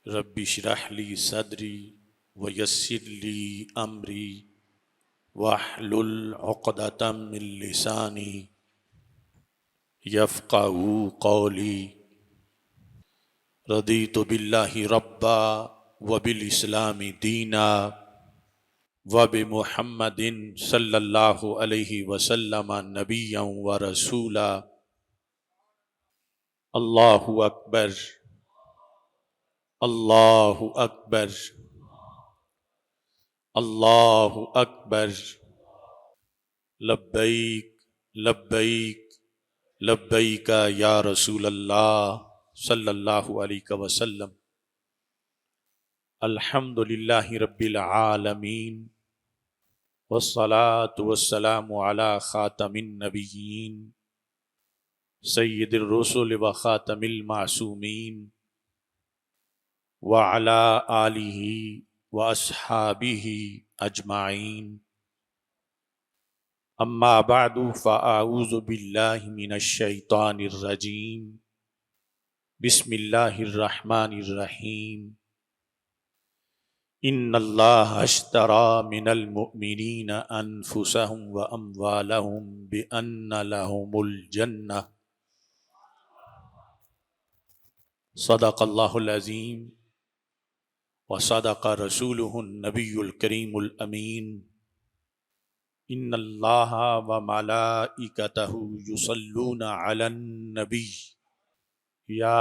رب اشرح لی صدری ویسر لی امری واحلل عقدۃ من لسانی یفقہوا قولی۔ رضیت باللہ ربا وبالاسلام دینا وبمحمد صلی اللہ علیہ وسلم نبیا ورسولا۔ اللہ اکبر، اللہ اکبر، اللہ اکبر۔ لبیک لبیک لبیک یا رسول اللہ صلی اللہ علیہ وسلم۔ الحمد للہ رب العالمین والصلاة والسلام علی خاتم النبیین سید الرسل و خاتم المعصومین وعلی آلہ واصحابہ اجمعین۔ اما بعد فاعوذ باللہ من الشیطان الرجیم۔ بسم اللہ الرحمن الرحیم۔ ان اللہ اشتری من المؤمنین انفسهم واموالهم بان لهم الجنہ۔ صدق اللہ العظیم وصدق رسولہ النبی الکریم الامین۔ ان اللہ وملائکتہ یصلون علی النبی یا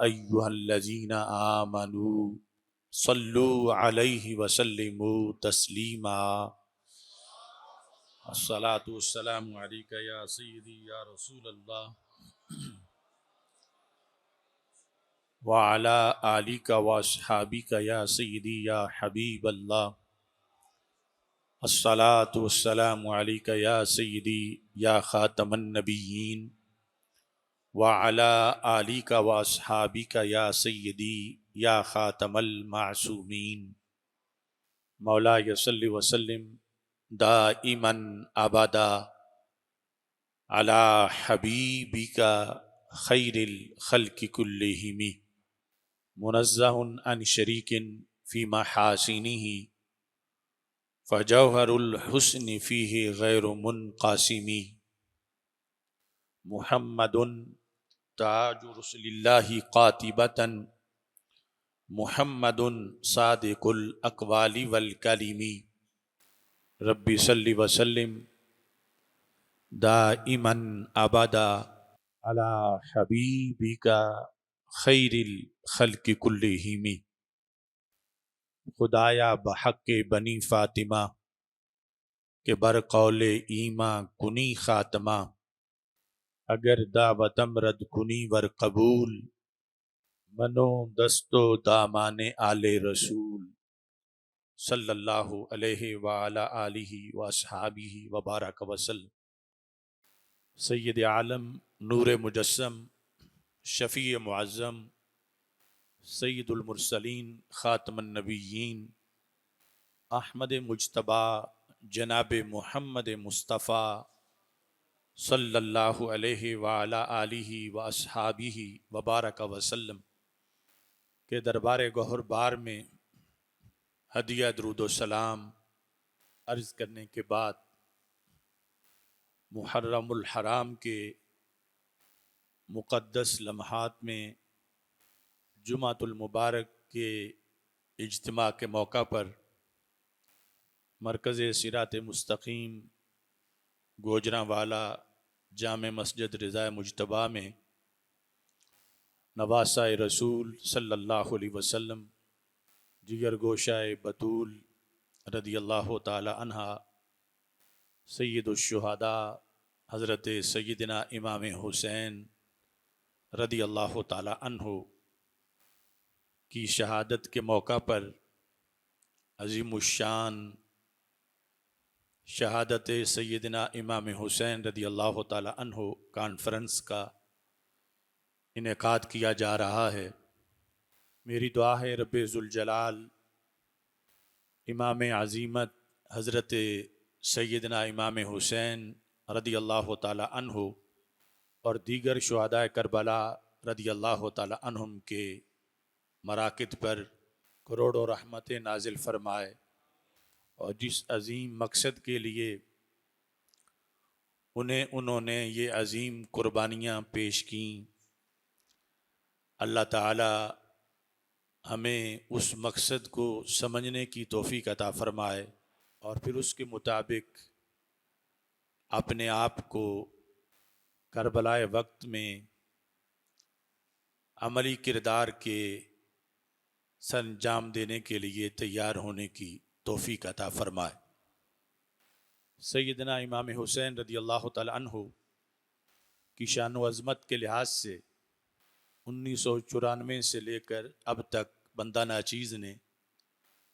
ایہا الذین آمنوا صلوا علیہ وسلموا تسلیما۔ الصلاۃ والسلام علیک یا سیدی یا رسول اللہ وعلی آلک واصحابک یا سیدی یا حبیب اللہ۔ الصلاۃ والسلام علیک یا سیدی یا خاتم النبیین وعلی آلک واصحابک یا سیدی یا خاتم المعصومین۔ مولاي صل وسلم دائما ابدا على حبیبک خیر الخلق كلهم منزہ عن شریک فی محاسنہ فجوہر الحسن فیہ غیر منقاسم۔ محمد تاج رسل اللہ قاطبۃ محمد صادق الاقوال والکلم۔ رب صل وسلم دائما ابدا علی حبیبک خیر الخلق کلہم۔ خدایا بحق بنی فاطمہ کہ برقول ایماں کنی خاتمہ، اگر دعوتم رد کنی ور قبول، منو دست و دامان آل رسول صلی اللہ علیہ وعلی آلہ واصحابہ وبارک وسلم۔ سید عالم، نور مجسم، شفیع معظم، سید المرسلین، خاتم النبیین، احمد مجتبی جناب محمد مصطفیٰ صلی اللہ علیہ وعلی آلہ واصحابہ وبارک وسلم کے دربار گوہر بار میں ہدیہ درود و سلام عرض کرنے کے بعد محرم الحرام کے مقدس لمحات میں جمعۃ المبارک کے اجتماع کے موقع پر مرکز صراط مستقیم گوجرانوالا جامع مسجد رضا مجتبیٰ میں نواسہ رسول صلی اللہ علیہ وسلم جگر گوشہ بطول رضی اللہ تعالی عنہ سید الشہداء حضرت سیدنا امام حسین رضی اللہ تعالی عنہ کی شہادت کے موقع پر عظیم الشان شہادت سیدنا امام حسین رضی اللہ تعالی عنہ کانفرنس کا انعقاد کیا جا رہا ہے۔ میری دعا ہے رب ذوالجلال امام عظیمت حضرت سیدنا امام حسین رضی اللہ تعالی عنہ اور دیگر شہداء کربلا رضی اللہ تعالی عنہم کے مراکز پر کروڑوں رحمتیں نازل فرمائے، اور جس عظیم مقصد کے لیے انہوں نے یہ عظیم قربانیاں پیش کیں، اللہ تعالی ہمیں اس مقصد کو سمجھنے کی توفیق عطا فرمائے، اور پھر اس کے مطابق اپنے آپ کو کربلائے وقت میں عملی کردار کے سر انجام دینے کے لیے تیار ہونے کی توفیق عطا فرمائے۔ سیدنا امام حسین رضی اللہ تعالی عنہ کی شان و عظمت کے لحاظ سے 1994 سے لے کر اب تک بندہ ناچیز نے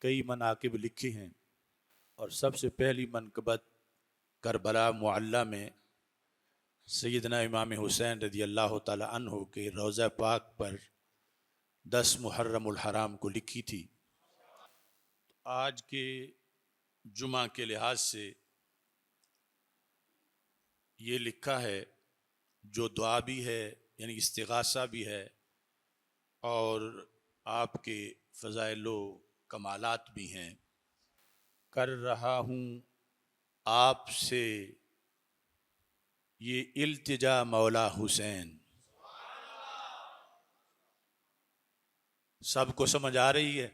کئی مناقب لکھے ہیں، اور سب سے پہلی منقبت کربلا معلی میں سیدنا امام حسین رضی اللہ تعالی عنہ کے روضہ پاک پر 10 محرم الحرام کو لکھی تھی۔ آج کے جمعہ کے لحاظ سے یہ لکھا ہے، جو دعا بھی ہے یعنی استغاثہ بھی ہے، اور آپ کے فضائل و کمالات بھی ہیں۔ کر رہا ہوں آپ سے یہ التجا مولا حسین۔ سب کو سمجھ آ رہی ہے؟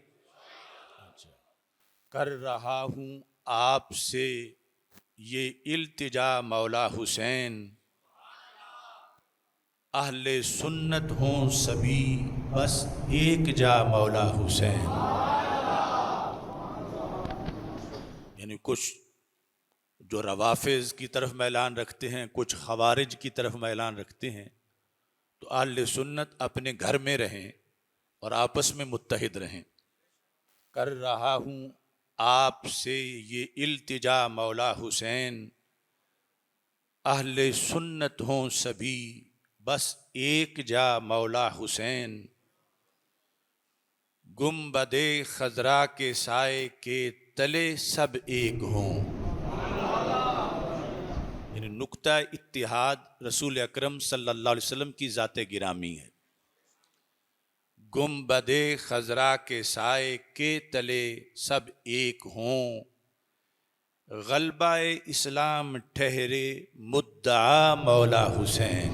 کر رہا ہوں آپ سے یہ التجا مولا حسین، اہل سنت ہوں سبھی بس ایک جا مولا حسین۔ یعنی کچھ جو روافض کی طرف میلان رکھتے ہیں، کچھ خوارج کی طرف میلان رکھتے ہیں، تو اہل سنت اپنے گھر میں رہیں اور آپس میں متحد رہیں۔ کر رہا ہوں آپ سے یہ التجا مولا حسین، اہل سنت ہوں سبھی بس ایک جا مولا حسین، گنبد خضرا کے سائے کے تلے سب ایک ہوں۔ یعنی نقطہ اتحاد رسول اکرم صلی اللہ علیہ وسلم کی ذات گرامی ہے۔ گنبد خضرا کے سائے کے تلے سب ایک ہوں، غلبہ اسلام ٹھہرے مدعا مولا حسین۔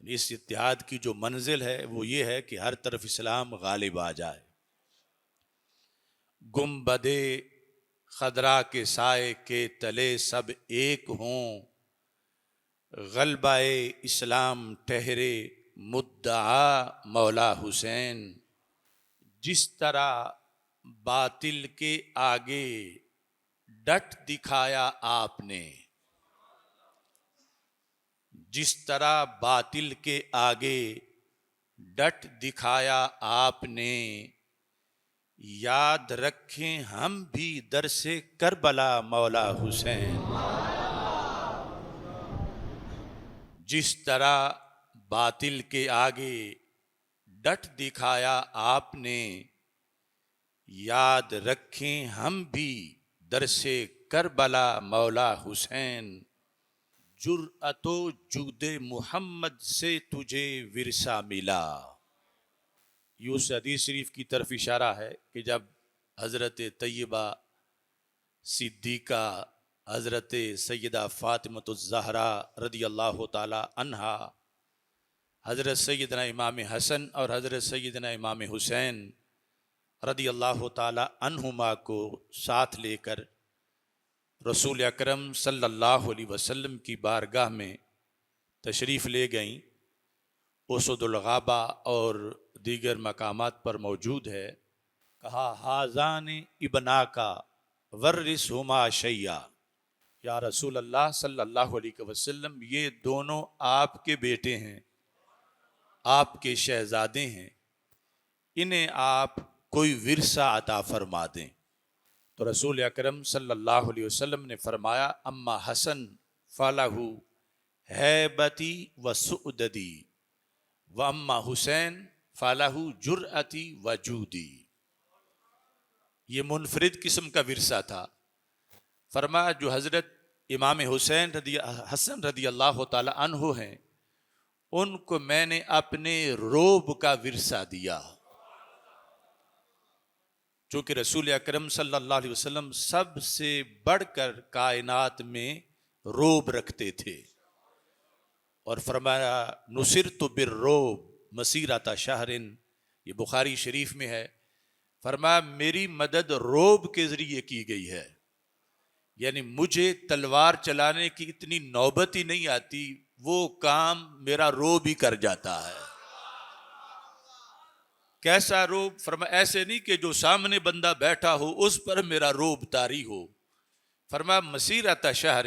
اس اتحاد کی جو منزل ہے وہ یہ ہے کہ ہر طرف اسلام غالب آ جائے۔ گنبد خضرا کے سائے کے تلے سب ایک ہوں، غلبہ اسلام ٹھہرے مدعا مولا حسین۔ جس طرح باطل کے آگے ڈٹ دکھایا آپ نے، جس طرح باطل کے آگے ڈٹ دکھایا آپ نے، یاد رکھیں ہم بھی درس کربلا مولا حسین۔ جس طرح باطل کے آگے ڈٹ دکھایا آپ نے، یاد رکھیں ہم بھی درس کربلا مولا حسین۔ جرأت و جود محمد سے تجھے ورثہ ملا۔ یہ اس حدیث شریف کی طرف اشارہ ہے کہ جب حضرت طیبہ صدیقہ حضرت سیدہ فاطمۃ الزہرا رضی اللہ تعالی عنہا حضرت سیدنا امام حسن اور حضرت سیدنا امام حسین رضی اللہ تعالی عنہما کو ساتھ لے کر رسول اکرم صلی اللہ علیہ وسلم کی بارگاہ میں تشریف لے گئیں، اسد الغابہ اور دیگر مقامات پر موجود ہے۔ کہا ہازان ابنا کا ورثہما شیئا، یا رسول اللہ صلی اللہ علیہ وسلم یہ دونوں آپ کے بیٹے ہیں، آپ کے شہزادے ہیں، انہیں آپ کوئی ورثہ عطا فرما دیں۔ تو رسول اکرم صلی اللہ علیہ وسلم نے فرمایا اما حسن فلہ ہیبتی و سعددی و اما حسین فلہ جرأتی و جودی۔ یہ منفرد قسم کا ورثہ تھا۔ فرمایا جو حضرت امام حسن رضی اللہ تعالی عنہ ہیں، ان کو میں نے اپنے روب کا ورثہ دیا. چونکہ رسول اکرم صلی اللہ علیہ وسلم سب سے بڑھ کر کائنات میں روب رکھتے تھے، اور فرمایا نصرت بالروب مسیرۃ شہر، یہ بخاری شریف میں ہے. فرمایا میری مدد روب کے ذریعے کی گئی ہے، یعنی مجھے تلوار چلانے کی اتنی نوبت ہی نہیں آتی، وہ کام میرا روب ہی کر جاتا ہے. کیسا روب؟ فرمایا ایسے نہیں کہ جو سامنے بندہ بیٹھا ہو اس پر میرا روب طاری ہو. فرمایا مسیرۃ شہر،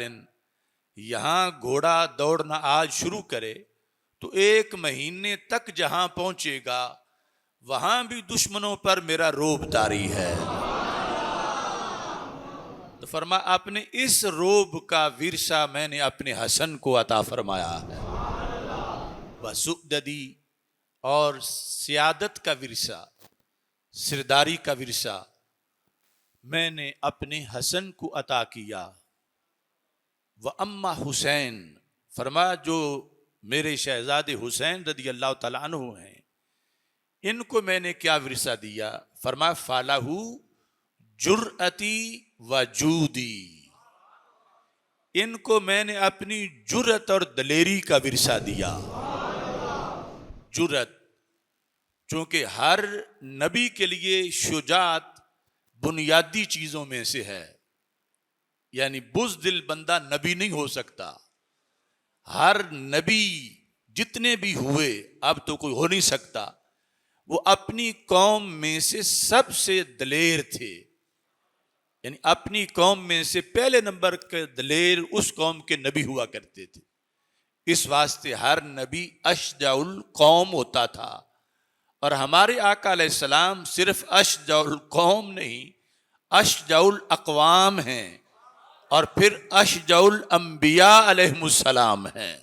یہاں گھوڑا دوڑنا آج شروع کرے تو 1 مہینے تک جہاں پہنچے گا وہاں بھی دشمنوں پر میرا روب طاری ہے. تو فرمایا اپنے اس روب کا ورثہ میں نے اپنے حسن کو عطا فرمایا ہے. وسؤددی، اور سیادت کا ورثہ، سرداری کا ورثہ میں نے اپنے حسن کو عطا کیا. وَأَمَّا حسین، فرمایا جو میرے شہزادے حسین رضی اللہ تعالیٰ عنہ ہیں، ان کو میں نے کیا ورثہ دیا؟ فرمایا فَلَهُ جُرْأَتِي وَجُودِي، ان کو میں نے اپنی جرأت اور دلیری کا ورثہ دیا. جرأت، چونکہ ہر نبی کے لیے شجاعت بنیادی چیزوں میں سے ہے، یعنی بزدل بندہ نبی نہیں ہو سکتا. ہر نبی جتنے بھی ہوئے، اب تو کوئی ہو نہیں سکتا، وہ اپنی قوم میں سے سب سے دلیر تھے. یعنی اپنی قوم میں سے پہلے نمبر کے دلیر اس قوم کے نبی ہوا کرتے تھے. اس واسطے ہر نبی اشجع القوم ہوتا تھا، اور ہمارے آقا علیہ السلام صرف اشجع القوم نہیں، اشجع الاقوام ہیں، اور پھر اشجع الانبیاء علیہم السلام ہیں.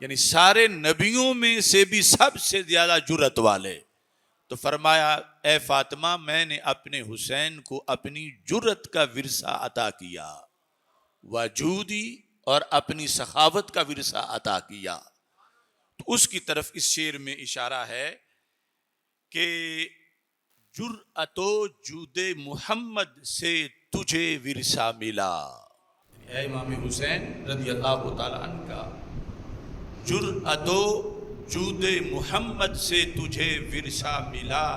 یعنی سارے نبیوں میں سے بھی سب سے زیادہ جرأت والے. تو فرمایا اے فاطمہ، میں نے اپنے حسین کو اپنی جرأت کا ورثہ عطا کیا، وجودی، اور اپنی سخاوت کا ورثہ عطا کیا. تو اس کی طرف اس شعر میں اشارہ ہے کہ جرأت و جود محمد سے تجھے ورثہ ملا. اے امام حسین رضی اللہ تعالیٰ عنہ کا جرأت و جود محمد سے تجھے ورثہ ملا،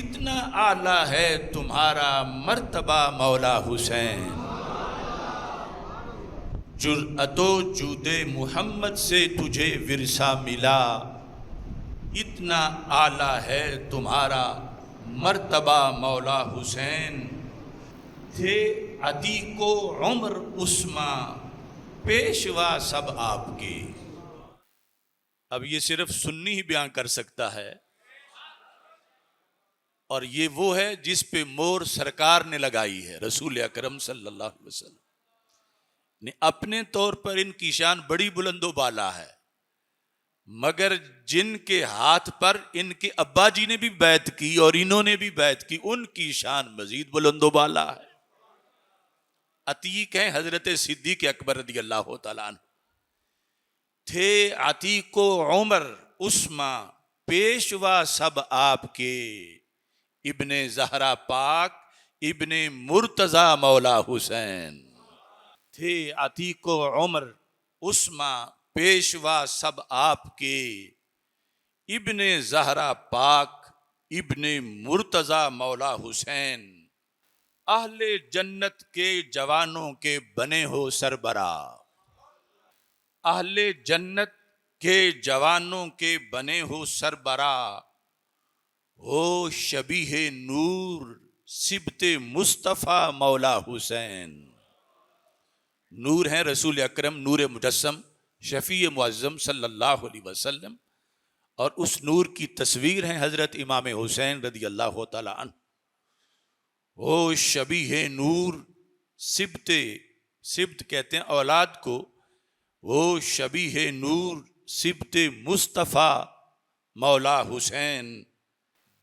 اتنا اعلیٰ ہے تمہارا مرتبہ مولا حسین. جرأت و جود محمد سے تجھے ورثہ ملا، اتنا اعلیٰ ہے تمہارا مرتبہ مولا حسین. تھے عتیق و عمر عثمان، پیشوا سب آپ کے. اب یہ صرف سنی ہی بیان کر سکتا ہے، اور یہ وہ ہے جس پہ مور سرکار نے لگائی ہے، رسول اکرم صلی اللہ علیہ وسلم نے. اپنے طور پر ان کی شان بڑی بلند و بالا ہے، مگر جن کے ہاتھ پر ان کے ابا جی نے بھی بیعت کی اور انہوں نے بھی بیعت کی، ان کی شان مزید بلند و بالا ہے. عتیق ہیں حضرت صدیق اکبر رضی اللہ تعالیٰ عنہ. تھے عتیق و عمر عثمان، پیشوا سب آپ کے، ابن زہرا پاک ابن مرتضی مولا حسین. تھے عتیق و عمر عثمان، پیشوا سب آپ کے، ابن زہرا پاک ابن مرتضی مولا حسین. اہل جنت کے جوانوں کے بنے ہو سربراہ، اہل جنت کے جوانوں کے بنے ہو سربراہ، ہو شبیہ نور سبط مصطفیٰ مولا حسین. نور ہیں رسول اکرم، نور مجسم، شفیع معظم صلی اللہ علیہ وسلم، اور اس نور کی تصویر ہیں حضرت امام حسین رضی اللہ تعالی عنہ. ہو شبیہ نور سبط، سبط کہتے ہیں اولاد کو، ہو شبیہ نور سبط مصطفیٰ مولا حسین.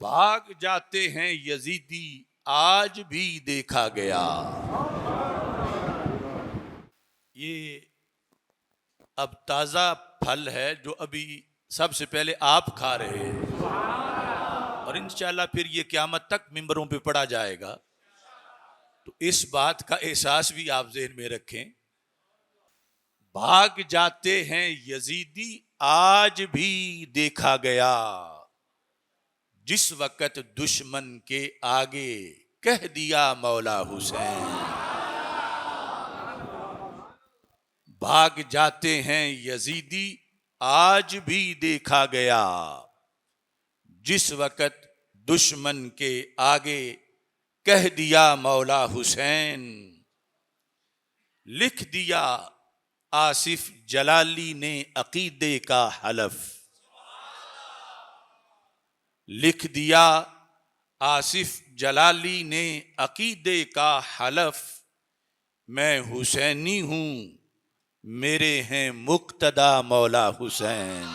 بھاگ جاتے ہیں یزیدی آج بھی دیکھا گیا. یہ اب تازہ پھل ہے جو ابھی سب سے پہلے آپ کھا رہے ہیں، اور انشاءاللہ پھر یہ قیامت تک ممبروں پہ پڑا جائے گا. تو اس بات کا احساس بھی آپ ذہن میں رکھیں. بھاگ جاتے ہیں یزیدی آج بھی دیکھا گیا، جس وقت دشمن کے آگے کہہ دیا مولا حسین. بھاگ جاتے ہیں یزیدی آج بھی دیکھا گیا، جس وقت دشمن کے آگے کہہ دیا مولا حسین. لکھ دیا آصف جلالی نے عقیدے کا حلف، لکھ دیا آصف جلالی نے عقیدے کا حلف. میں حسینی ہوں میرے ہیں مقتدی مولا حسین.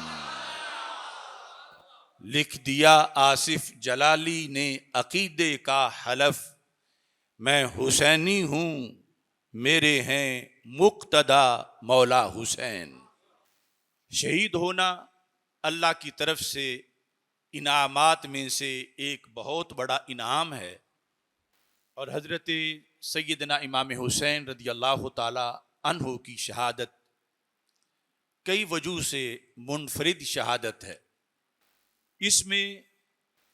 لکھ دیا آصف جلالی نے عقیدے کا حلف. میں حسینی ہوں میرے ہیں مقتدی مولا حسین. شہید ہونا اللہ کی طرف سے انعامات میں سے ایک بہت بڑا انعام ہے، اور حضرت سیدنا امام حسین رضی اللہ تعالی عنہ کی شہادت کئی وجوہ سے منفرد شہادت ہے. اس میں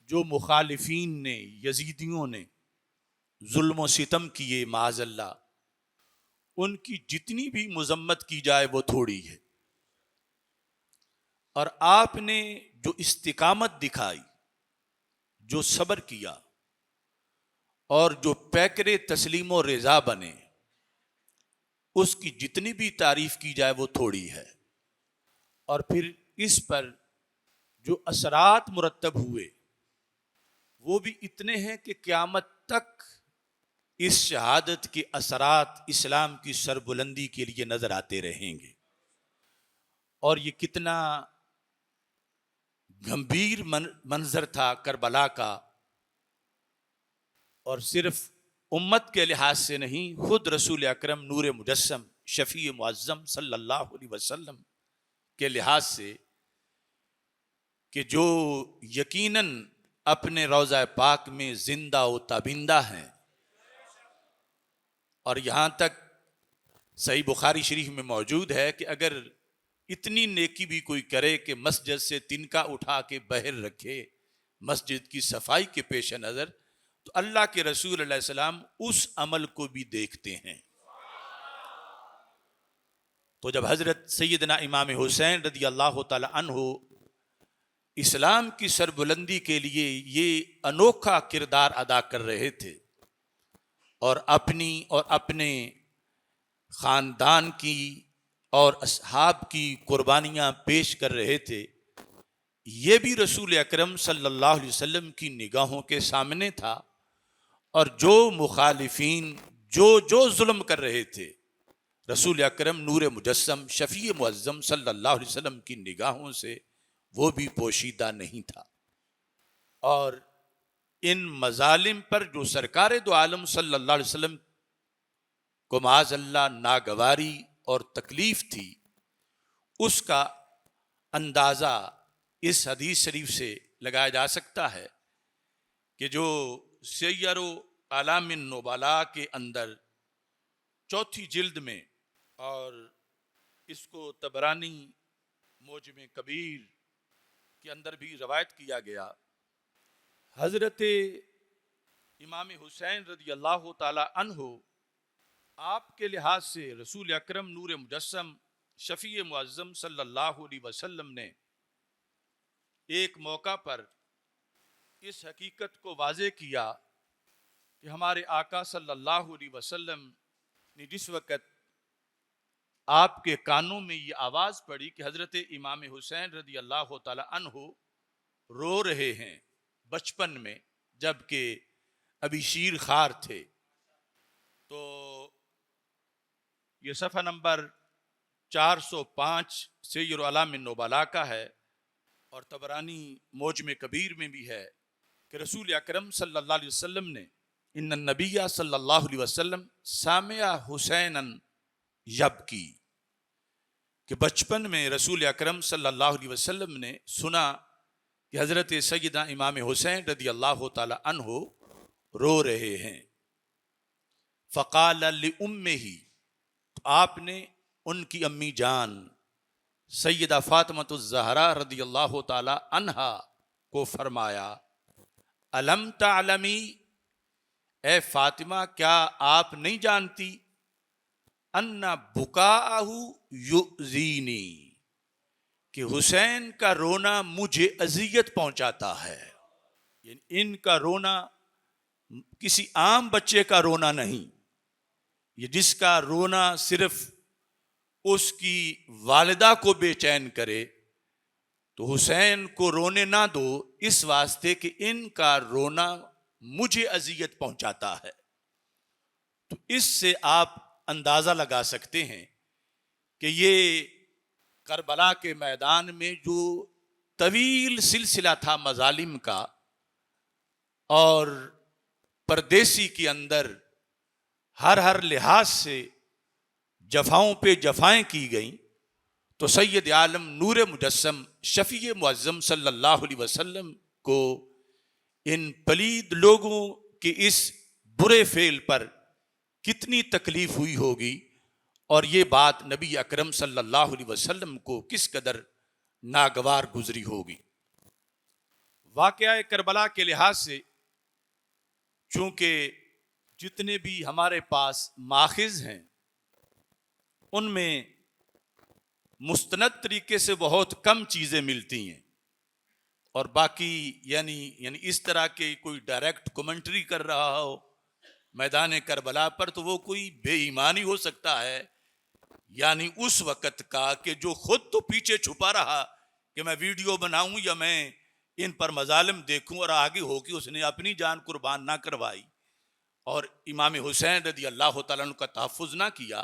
جو مخالفین نے، یزیدیوں نے ظلم و ستم کیے معاذ اللہ، ان کی جتنی بھی مذمت کی جائے وہ تھوڑی ہے. اور آپ نے جو استقامت دکھائی، جو صبر کیا، اور جو پیکر تسلیم و رضا بنے، اس کی جتنی بھی تعریف کی جائے وہ تھوڑی ہے. اور پھر اس پر جو اثرات مرتب ہوئے وہ بھی اتنے ہیں کہ قیامت تک اس شہادت کے اثرات اسلام کی سربلندی کے لیے نظر آتے رہیں گے. اور یہ کتنا گمبھیر منظر تھا کربلا کا، اور صرف امت کے لحاظ سے نہیں، خود رسول اکرم نور مجسم شفیع معظم صلی اللہ علیہ وسلم کے لحاظ سے، کہ جو یقیناً اپنے روضہ پاک میں زندہ و تابندہ ہیں. اور یہاں تک صحیح بخاری شریف میں موجود ہے کہ اگر اتنی نیکی بھی کوئی کرے کہ مسجد سے تنکا اٹھا کے باہر رکھے مسجد کی صفائی کے پیش نظر، تو اللہ کے رسول علیہ السلام اس عمل کو بھی دیکھتے ہیں. تو جب حضرت سیدنا امام حسین رضی اللہ تعالی عنہ اسلام کی سربلندی کے لیے یہ انوکھا کردار ادا کر رہے تھے، اور اپنی اور اپنے خاندان کی اور اصحاب کی قربانیاں پیش کر رہے تھے، یہ بھی رسول اکرم صلی اللہ علیہ وسلم کی نگاہوں کے سامنے تھا. اور جو مخالفین جو ظلم کر رہے تھے، رسول اکرم نور مجسم شفیع معظم صلی اللہ علیہ وسلم کی نگاہوں سے وہ بھی پوشیدہ نہیں تھا. اور ان مظالم پر جو سرکار دو عالم صلی اللہ علیہ وسلم کو معاذ اللہ ناگواری اور تکلیف تھی، اس کا اندازہ اس حدیث شریف سے لگایا جا سکتا ہے کہ جو سیر و اعلام النبلاء کے اندر چوتھی جلد میں، اور اس کو طبرانی معجم کبیر کے اندر بھی روایت کیا گیا، حضرت امام حسین رضی اللہ تعالی عنہ آپ کے لحاظ سے رسول اکرم نور مجسم شفیع معظم صلی اللہ علیہ وسلم نے ایک موقع پر اس حقیقت کو واضح کیا کہ ہمارے آقا صلی اللہ علیہ وسلم نے جس وقت آپ کے کانوں میں یہ آواز پڑی کہ حضرت امام حسین رضی اللہ تعالی عنہ رو رہے ہیں بچپن میں جب کہ ابھی شیر خوار تھے، تو یہ صفحہ نمبر 405 سیر اعلام النبلاء کا ہے، اور طبرانی معجم کبیر میں بھی ہے کہ رسول اکرم صلی اللہ علیہ وسلم نے ان النبی صلی اللہ علیہ وسلم سامع حسینا یبکی، کہ بچپن میں رسول اکرم صلی اللہ علیہ وسلم نے سنا کہ حضرت سیدنا امام حسین رضی اللہ تعالی عنہ رو رہے ہیں. فقال لأمہ، تو آپ نے ان کی امی جان سیدہ فاطمۃ الزہرا رضی اللہ تعالی عنہا کو فرمایا، الم تعلمی، اے فاطمہ کیا آپ نہیں جانتی، ان بکاءہ یؤذینی، کہ حسین کا رونا مجھے اذیت پہنچاتا ہے. یعنی ان کا رونا کسی عام بچے کا رونا نہیں، یہ جس کا رونا صرف اس کی والدہ کو بے چین کرے، تو حسین کو رونے نہ دو اس واسطے کہ ان کا رونا مجھے اذیت پہنچاتا ہے. تو اس سے آپ اندازہ لگا سکتے ہیں کہ یہ کربلا کے میدان میں جو طویل سلسلہ تھا مظالم کا، اور پردیسی کے اندر ہر لحاظ سے جفاؤں پہ جفائیں کی گئیں، تو سید عالم نور مجسم شفیع معظم صلی اللہ علیہ وسلم کو ان پلید لوگوں کے اس برے فعل پر کتنی تکلیف ہوئی ہوگی، اور یہ بات نبی اکرم صلی اللہ علیہ وسلم کو کس قدر ناگوار گزری ہوگی. واقعہ کربلا کے لحاظ سے چونکہ جتنے بھی ہمارے پاس ماخذ ہیں ان میں مستند طریقے سے بہت کم چیزیں ملتی ہیں، اور باقی یعنی اس طرح کے کوئی ڈائریکٹ کمنٹری کر رہا ہو میدان کربلا پر تو وہ کوئی بے ایمانی ہو سکتا ہے، یعنی اس وقت کا کہ جو خود تو پیچھے چھپا رہا کہ میں ویڈیو بناؤں یا میں ان پر مظالم دیکھوں، اور آگے ہو کہ اس نے اپنی جان قربان نہ کروائی اور امام حسین رضی اللہ تعالیٰ عنہ کا تحفظ نہ کیا،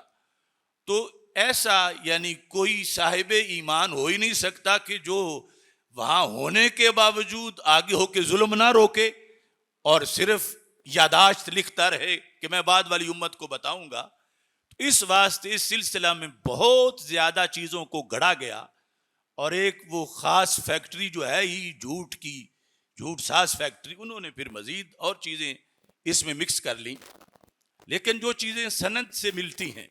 تو ایسا یعنی کوئی صاحب ایمان ہو ہی نہیں سکتا کہ جو وہاں ہونے کے باوجود آگے ہو کے ظلم نہ روکے اور صرف یاداشت لکھتا رہے کہ میں بعد والی امت کو بتاؤں گا. اس واسطے اس سلسلہ میں بہت زیادہ چیزوں کو گھڑا گیا، اور ایک وہ خاص فیکٹری جو ہے ہی جھوٹ ساز فیکٹری، انہوں نے پھر مزید اور چیزیں اس میں مکس کر لیں. لیکن جو چیزیں سند سے ملتی ہیں،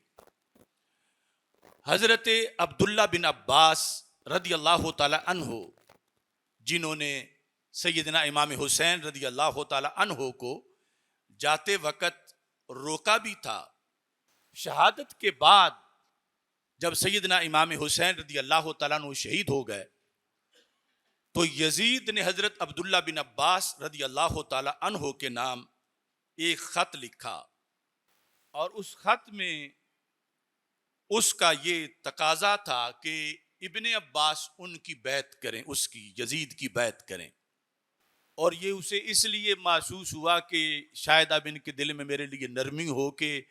حضرت عبداللہ بن عباس رضی اللہ تعالی عنہ، جنہوں نے سیدنا امام حسین رضی اللہ تعالی عنہ کو جاتے وقت روکا بھی تھا، شہادت کے بعد جب سیدنا امام حسین رضی اللہ تعالیٰ عنہ شہید ہو گئے تو یزید نے حضرت عبداللہ بن عباس رضی اللہ تعالی عنہ کے نام ایک خط لکھا، اور اس خط میں اس کا یہ تقاضا تھا کہ ابن عباس ان کی بیعت کریں، اس کی یزید کی بیعت کریں. اور یہ اسے اس لیے محسوس ہوا کہ شاید اب ان کے دل میں میرے لیے نرمی ہو کہ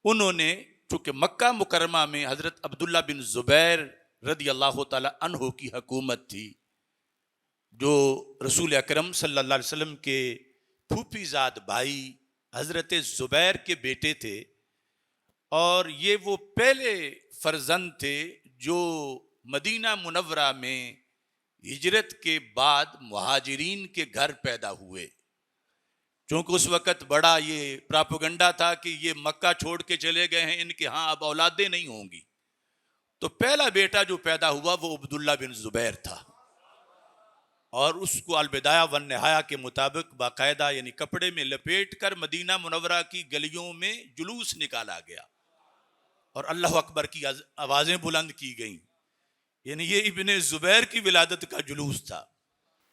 انہوں نے چونکہ مکہ مکرمہ میں حضرت عبداللہ بن زبیر رضی اللہ تعالی عنہ کی حکومت تھی، جو رسول اکرم صلی اللہ علیہ وسلم کے پھوپھی زاد بھائی حضرت زبیر کے بیٹے تھے، اور یہ وہ پہلے فرزند تھے جو مدینہ منورہ میں ہجرت کے بعد مہاجرین کے گھر پیدا ہوئے. چونکہ اس وقت بڑا یہ پراپوگنڈا تھا کہ یہ مکہ چھوڑ کے چلے گئے ہیں، ان کے ہاں اب اولادیں نہیں ہوں گی، تو پہلا بیٹا جو پیدا ہوا وہ عبداللہ بن زبیر تھا، اور اس کو البدایہ والنہایہ کے مطابق باقاعدہ یعنی کپڑے میں لپیٹ کر مدینہ منورہ کی گلیوں میں جلوس نکالا گیا اور اللہ اکبر کی آوازیں بلند کی گئیں، یعنی یہ ابن زبیر کی ولادت کا جلوس تھا.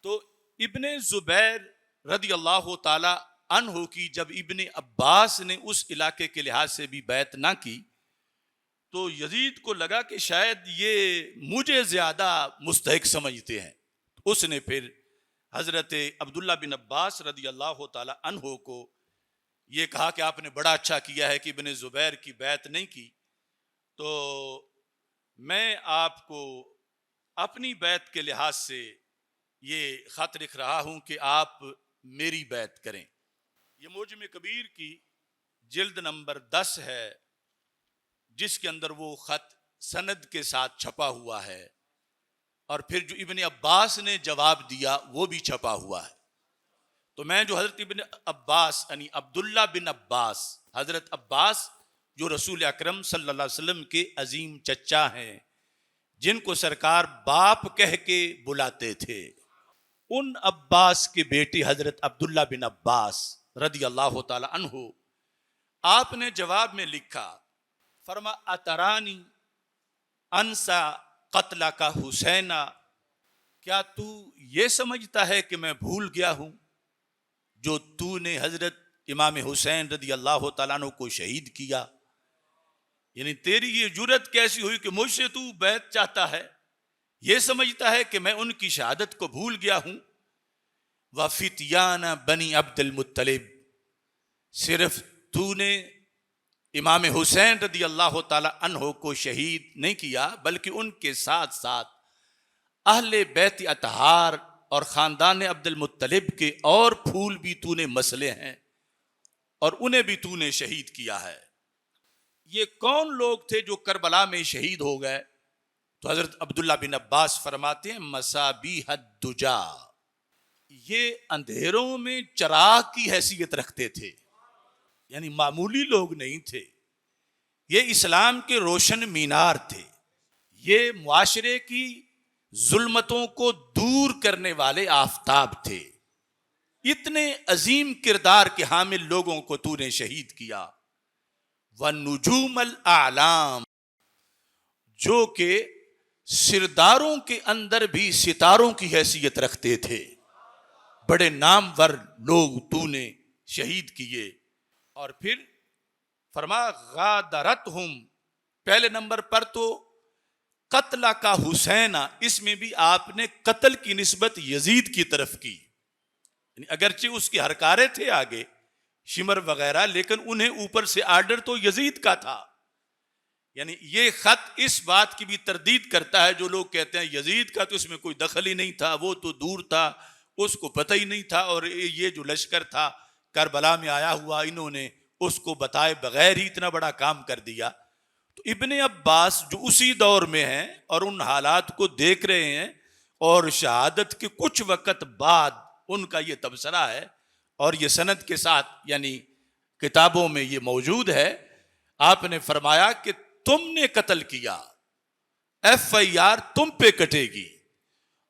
تو ابن زبیر رضی اللہ تعالی عنہ کی جب ابن عباس نے اس علاقے کے لحاظ سے بھی بیعت نہ کی تو یزید کو لگا کہ شاید یہ مجھے زیادہ مستحق سمجھتے ہیں. اس نے پھر حضرت عبداللہ بن عباس رضی اللہ تعالی عنہ کو یہ کہا کہ آپ نے بڑا اچھا کیا ہے کہ ابن زبیر کی بیعت نہیں کی، تو میں آپ کو اپنی بیعت کے لحاظ سے یہ خط لکھ رہا ہوں کہ آپ میری بیعت کریں. یہ معجم کبیر کی جلد نمبر 10 ہے، جس کے اندر وہ خط سند کے ساتھ چھپا ہوا ہے، اور پھر جو ابن عباس نے جواب دیا وہ بھی چھپا ہوا ہے۔ تو میں جو حضرت ابن عباس یعنی عبداللہ بن عباس، حضرت عباس جو رسول اکرم صلی اللہ علیہ وسلم کے عظیم چچا ہیں، جن کو سرکار باپ کہہ کے بلاتے تھے، ان عباس کے بیٹے حضرت عبداللہ بن عباس رضی اللہ تعالی عنہ، آپ نے جواب میں لکھا، فرما اترانی انسا قتلہ کا حسینہ، کیا تو یہ سمجھتا ہے کہ میں بھول گیا ہوں جو تو نے حضرت امام حسین رضی اللہ تعالیٰ عنہ کو شہید کیا؟ یعنی تیری یہ جرت کیسی ہوئی کہ مجھ سے تو بیعت چاہتا ہے، یہ سمجھتا ہے کہ میں ان کی شہادت کو بھول گیا ہوں؟ وَفِتْيَانَ بَنِي عبد المطلب، صرف تو نے امام حسین رضی اللہ تعالی عنہ کو شہید نہیں کیا، بلکہ ان کے ساتھ ساتھ اہل بیت اطہار اور خاندان عبد المطلب کے اور پھول بھی تو نے مسلے ہیں، اور انہیں بھی تو نے شہید کیا ہے۔ یہ کون لوگ تھے جو کربلا میں شہید ہو گئے؟ تو حضرت عبداللہ بن عباس فرماتے ہیں مصابیح الدجا، یہ اندھیروں میں چراغ کی حیثیت رکھتے تھے، یعنی معمولی لوگ نہیں تھے، یہ اسلام کے روشن مینار تھے، یہ معاشرے کی ظلمتوں کو دور کرنے والے آفتاب تھے۔ اتنے عظیم کردار کے حامل لوگوں کو تو نے شہید کیا۔ وَالنُّجُومَ الْأَعْلَامِ، جو کہ سرداروں کے اندر بھی ستاروں کی حیثیت رکھتے تھے، بڑے نامور لوگ تو نے شہید کیے۔ اور پھر فرما غادرتہم، پہلے نمبر پر تو قتل کا حسینہ، اس میں بھی آپ نے قتل کی نسبت یزید کی طرف کی، یعنی اگرچہ اس کے ہرکارے تھے آگے شمر وغیرہ، لیکن انہیں اوپر سے آرڈر تو یزید کا تھا۔ یعنی یہ خط اس بات کی بھی تردید کرتا ہے جو لوگ کہتے ہیں یزید کا تو اس میں کوئی دخل ہی نہیں تھا، وہ تو دور تھا، اس کو پتہ ہی نہیں تھا، اور یہ جو لشکر تھا کربلا میں آیا ہوا، انہوں نے اس کو بتائے بغیر ہی اتنا بڑا کام کر دیا۔ تو ابن عباس جو اسی دور میں ہیں اور ان حالات کو دیکھ رہے ہیں، اور شہادت کے کچھ وقت بعد ان کا یہ تبصرہ ہے، اور یہ سند کے ساتھ یعنی کتابوں میں یہ موجود ہے، آپ نے فرمایا کہ تم نے قتل کیا، ایف آئی آر تم پہ کٹے گی۔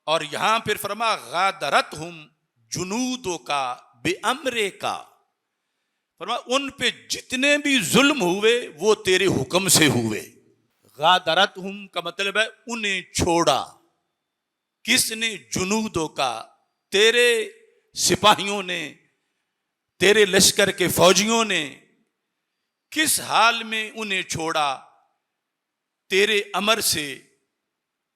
اور یہاں پھر فرما غادرتہم جنودوں کا بے امرے کا، فرما ان پہ جتنے بھی ظلم ہوئے وہ تیرے حکم سے ہوئے۔ غادرتہم کا مطلب ہے انہیں چھوڑا، کس نے؟ جنودوں کا، تیرے سپاہیوں نے، تیرے لشکر کے فوجیوں نے۔ کس حال میں انہیں چھوڑا؟ تیرے امر سے۔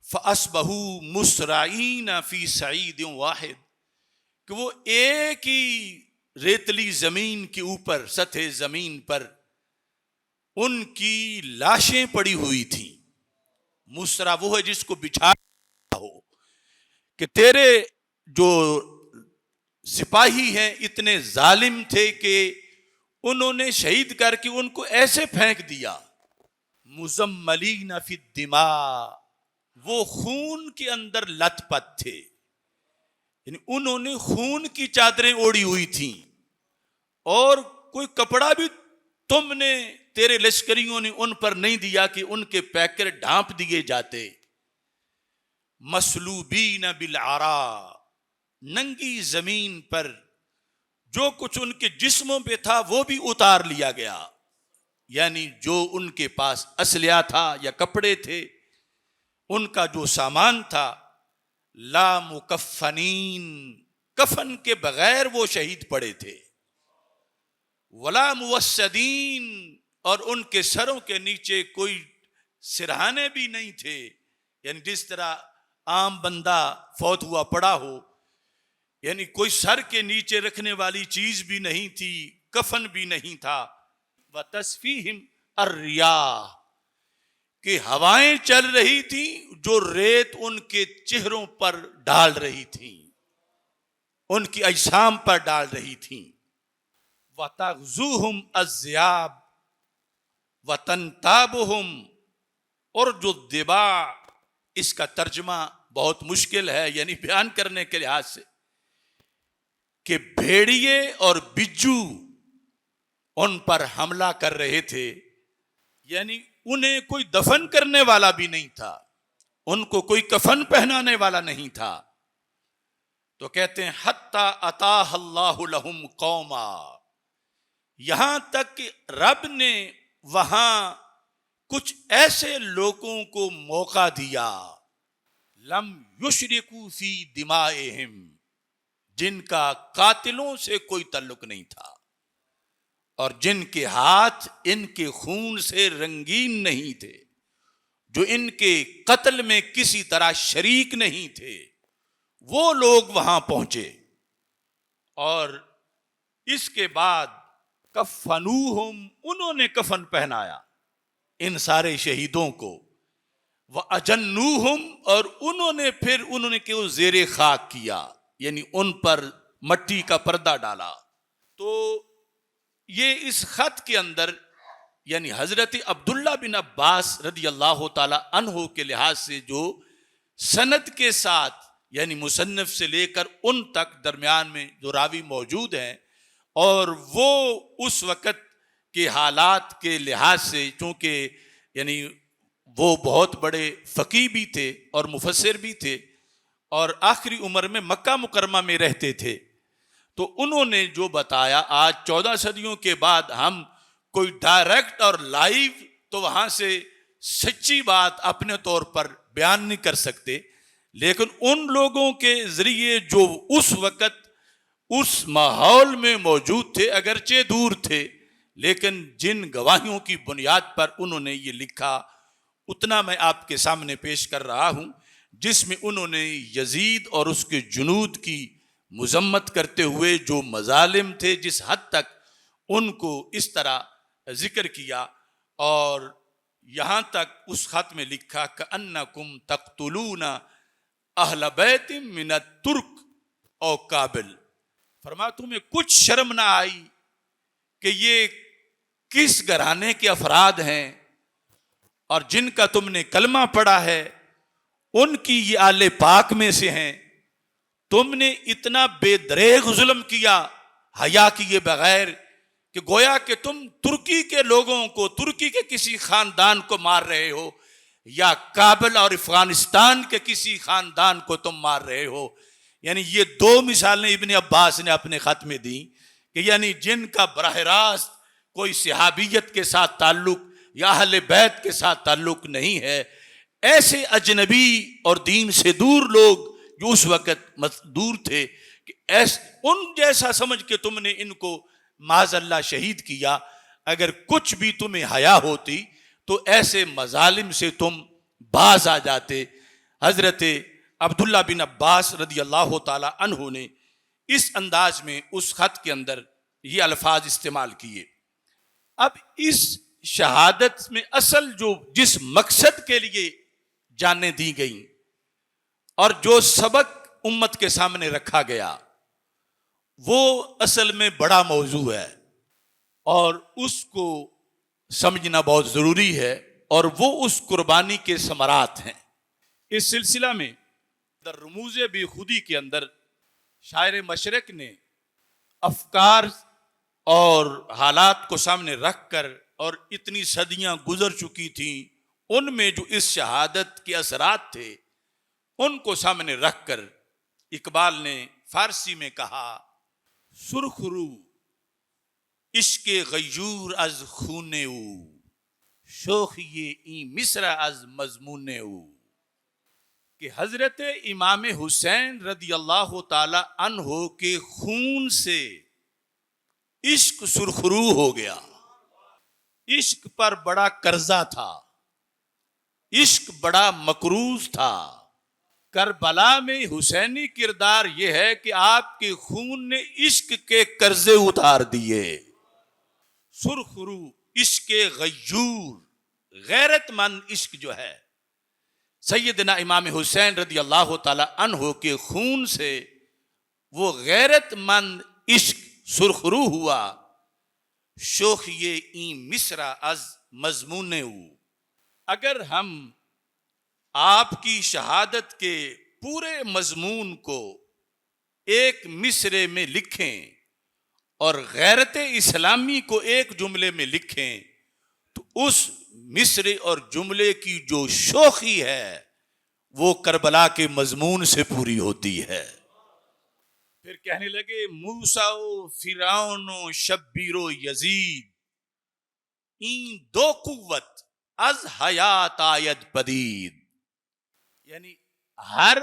فَأَصْبَحُوا مُسْرَعِينَ فِي صَعِيدٍ وَاحِدٍ، کہ وہ ایک ہی ریتلی زمین کے اوپر، سطح زمین پر ان کی لاشیں پڑی ہوئی تھیں۔ مسرا وہ ہے جس کو بچھایا ہو، کہ تیرے جو سپاہی ہیں اتنے ظالم تھے کہ انہوں نے شہید کر کے ان کو ایسے پھینک دیا۔ مزملین فی الدماء، وہ خون کے اندر لت پت تھے، یعنی انہوں نے خون کی چادریں اوڑی ہوئی تھیں، اور کوئی کپڑا بھی تم نے، تیرے لشکریوں نے ان پر نہیں دیا کہ ان کے پیکر ڈھانپ دیے جاتے۔ مسلوبین بالعراء، ننگی زمین پر جو کچھ ان کے جسموں پہ تھا وہ بھی اتار لیا گیا، یعنی جو ان کے پاس اسلحہ تھا یا کپڑے تھے، ان کا جو سامان تھا، لا مکفنین، کفن کے بغیر وہ شہید پڑے تھے، ولا موسدین، اور ان کے سروں کے نیچے کوئی سرہانے بھی نہیں تھے، یعنی جس طرح عام بندہ فوت ہوا پڑا ہو، یعنی کوئی سر کے نیچے رکھنے والی چیز بھی نہیں تھی، کفن بھی نہیں تھا۔ وَتَسْفِيهِمْ الرِّيَاحُ، کہ ہوائیں چل رہی تھیں جو ریت ان کے چہروں پر ڈال رہی تھیں، ان کی اجسام پر ڈال رہی تھیں۔ وَتَغْزُوهُمْ الذِّئَابُ وَتَنْتَابُهُمْ، اور جو دبا، اس کا ترجمہ بہت مشکل ہے، یعنی بیان کرنے کے لحاظ سے، کہ بھیڑیے اور بجو ان پر حملہ کر رہے تھے، یعنی انہیں کوئی دفن کرنے والا بھی نہیں تھا، ان کو کوئی کفن پہنانے والا نہیں تھا. تو کہتے ہیں حتی اتاہ اللہ لہم قوما، یہاں تک کہ رب نے وہاں کچھ ایسے لوگوں کو موقع دیا، لم یشرکوا فی دمائہم، جن کا قاتلوں سے کوئی تعلق نہیں تھا اور جن کے ہاتھ ان کے خون سے رنگین نہیں تھے، جو ان کے قتل میں کسی طرح شریک نہیں تھے، وہ لوگ وہاں پہنچے. اور اس کے بعد کفنوہم، انہوں نے کفن پہنایا ان سارے شہیدوں کو، وَأَجَنُّوهُمْ، اور انہوں نے کہ وہ زیر خاک کیا، یعنی ان پر مٹی کا پردہ ڈالا. تو یہ اس خط کے اندر یعنی حضرت عبداللہ بن عباس رضی اللہ تعالی عنہ کے لحاظ سے جو سند کے ساتھ، یعنی مصنف سے لے کر ان تک درمیان میں جو راوی موجود ہیں، اور وہ اس وقت کے حالات کے لحاظ سے، چونکہ یعنی وہ بہت بڑے فقیہ بھی تھے اور مفسر بھی تھے اور آخری عمر میں مکہ مکرمہ میں رہتے تھے، تو انہوں نے جو بتایا، آج 14 صدیوں کے بعد ہم کوئی ڈائریکٹ اور لائیو تو وہاں سے سچی بات اپنے طور پر بیان نہیں کر سکتے، لیکن ان لوگوں کے ذریعے جو اس وقت اس ماحول میں موجود تھے، اگرچہ دور تھے، لیکن جن گواہیوں کی بنیاد پر انہوں نے یہ لکھا، اتنا میں آپ کے سامنے پیش کر رہا ہوں، جس میں انہوں نے یزید اور اس کے جنود کی مذمت کرتے ہوئے جو مظالم تھے، جس حد تک ان کو اس طرح ذکر کیا، اور یہاں تک اس خط میں لکھا کأنکم تقتلون اہل بیت من الترک او کابل. فرمایا تمہیں کچھ شرم نہ آئی کہ یہ کس گھرانے کے افراد ہیں اور جن کا تم نے کلمہ پڑھا ہے، ان کی یہ آل پاک میں سے ہیں، تم نے اتنا بے دریغ ظلم کیا، حیا کیے بغیر، کہ گویا کہ تم ترکی کے لوگوں کو، ترکی کے کسی خاندان کو مار رہے ہو، یا کابل اور افغانستان کے کسی خاندان کو تم مار رہے ہو. یعنی یہ دو مثالیں ابن عباس نے اپنے خط میں دیں کہ یعنی جن کا براہ راست کوئی صحابیت کے ساتھ تعلق یا اہل بیت کے ساتھ تعلق نہیں ہے، ایسے اجنبی اور دین سے دور لوگ جو اس وقت دور تھے، کہ ان جیسا سمجھ کے تم نے ان کو معاذ اللہ شہید کیا. اگر کچھ بھی تمہیں حیا ہوتی تو ایسے مظالم سے تم باز آ جاتے. حضرت عبداللہ بن عباس رضی اللہ تعالی عنہ نے اس انداز میں اس خط کے اندر یہ الفاظ استعمال کیے. اب اس شہادت میں اصل جو جس مقصد کے لیے جانیں دی گئیں اور جو سبق امت کے سامنے رکھا گیا، وہ اصل میں بڑا موضوع ہے اور اس کو سمجھنا بہت ضروری ہے، اور وہ اس قربانی کے ثمرات ہیں. اس سلسلہ میں در رموز بے خودی کے اندر شاعر مشرق نے افکار اور حالات کو سامنے رکھ کر، اور اتنی صدیاں گزر چکی تھیں، ان میں جو اس شہادت کے اثرات تھے ان کو سامنے رکھ کر اقبال نے فارسی میں کہا، سرخ رو عشق غیور از خونے او، شوخی این مصر از مضمونے او. کہ حضرت امام حسین رضی اللہ تعالی عنہ کے خون سے عشق سرخرو ہو گیا. عشق پر بڑا قرضہ تھا، عشق بڑا مقروض تھا. کربلا میں حسینی کردار یہ ہے کہ آپ کے خون نے عشق کے قرضے اتار دیے. سرخرو عشق غیور، غیرت مند عشق جو ہے، سیدنا امام حسین رضی اللہ تعالی عنہ کے خون سے وہ غیرت مند عشق سرخرو ہوا. شوخی این مصر از مضمون او، اگر ہم آپ کی شہادت کے پورے مضمون کو ایک مصرے میں لکھیں اور غیرت اسلامی کو ایک جملے میں لکھیں تو اس مصرے اور جملے کی جو شوخی ہے وہ کربلا کے مضمون سے پوری ہوتی ہے. پھر کہنے لگے موسیٰ و فرعون و شبیر و یزید این دو قوت از حیات آید پدید. یعنی ہر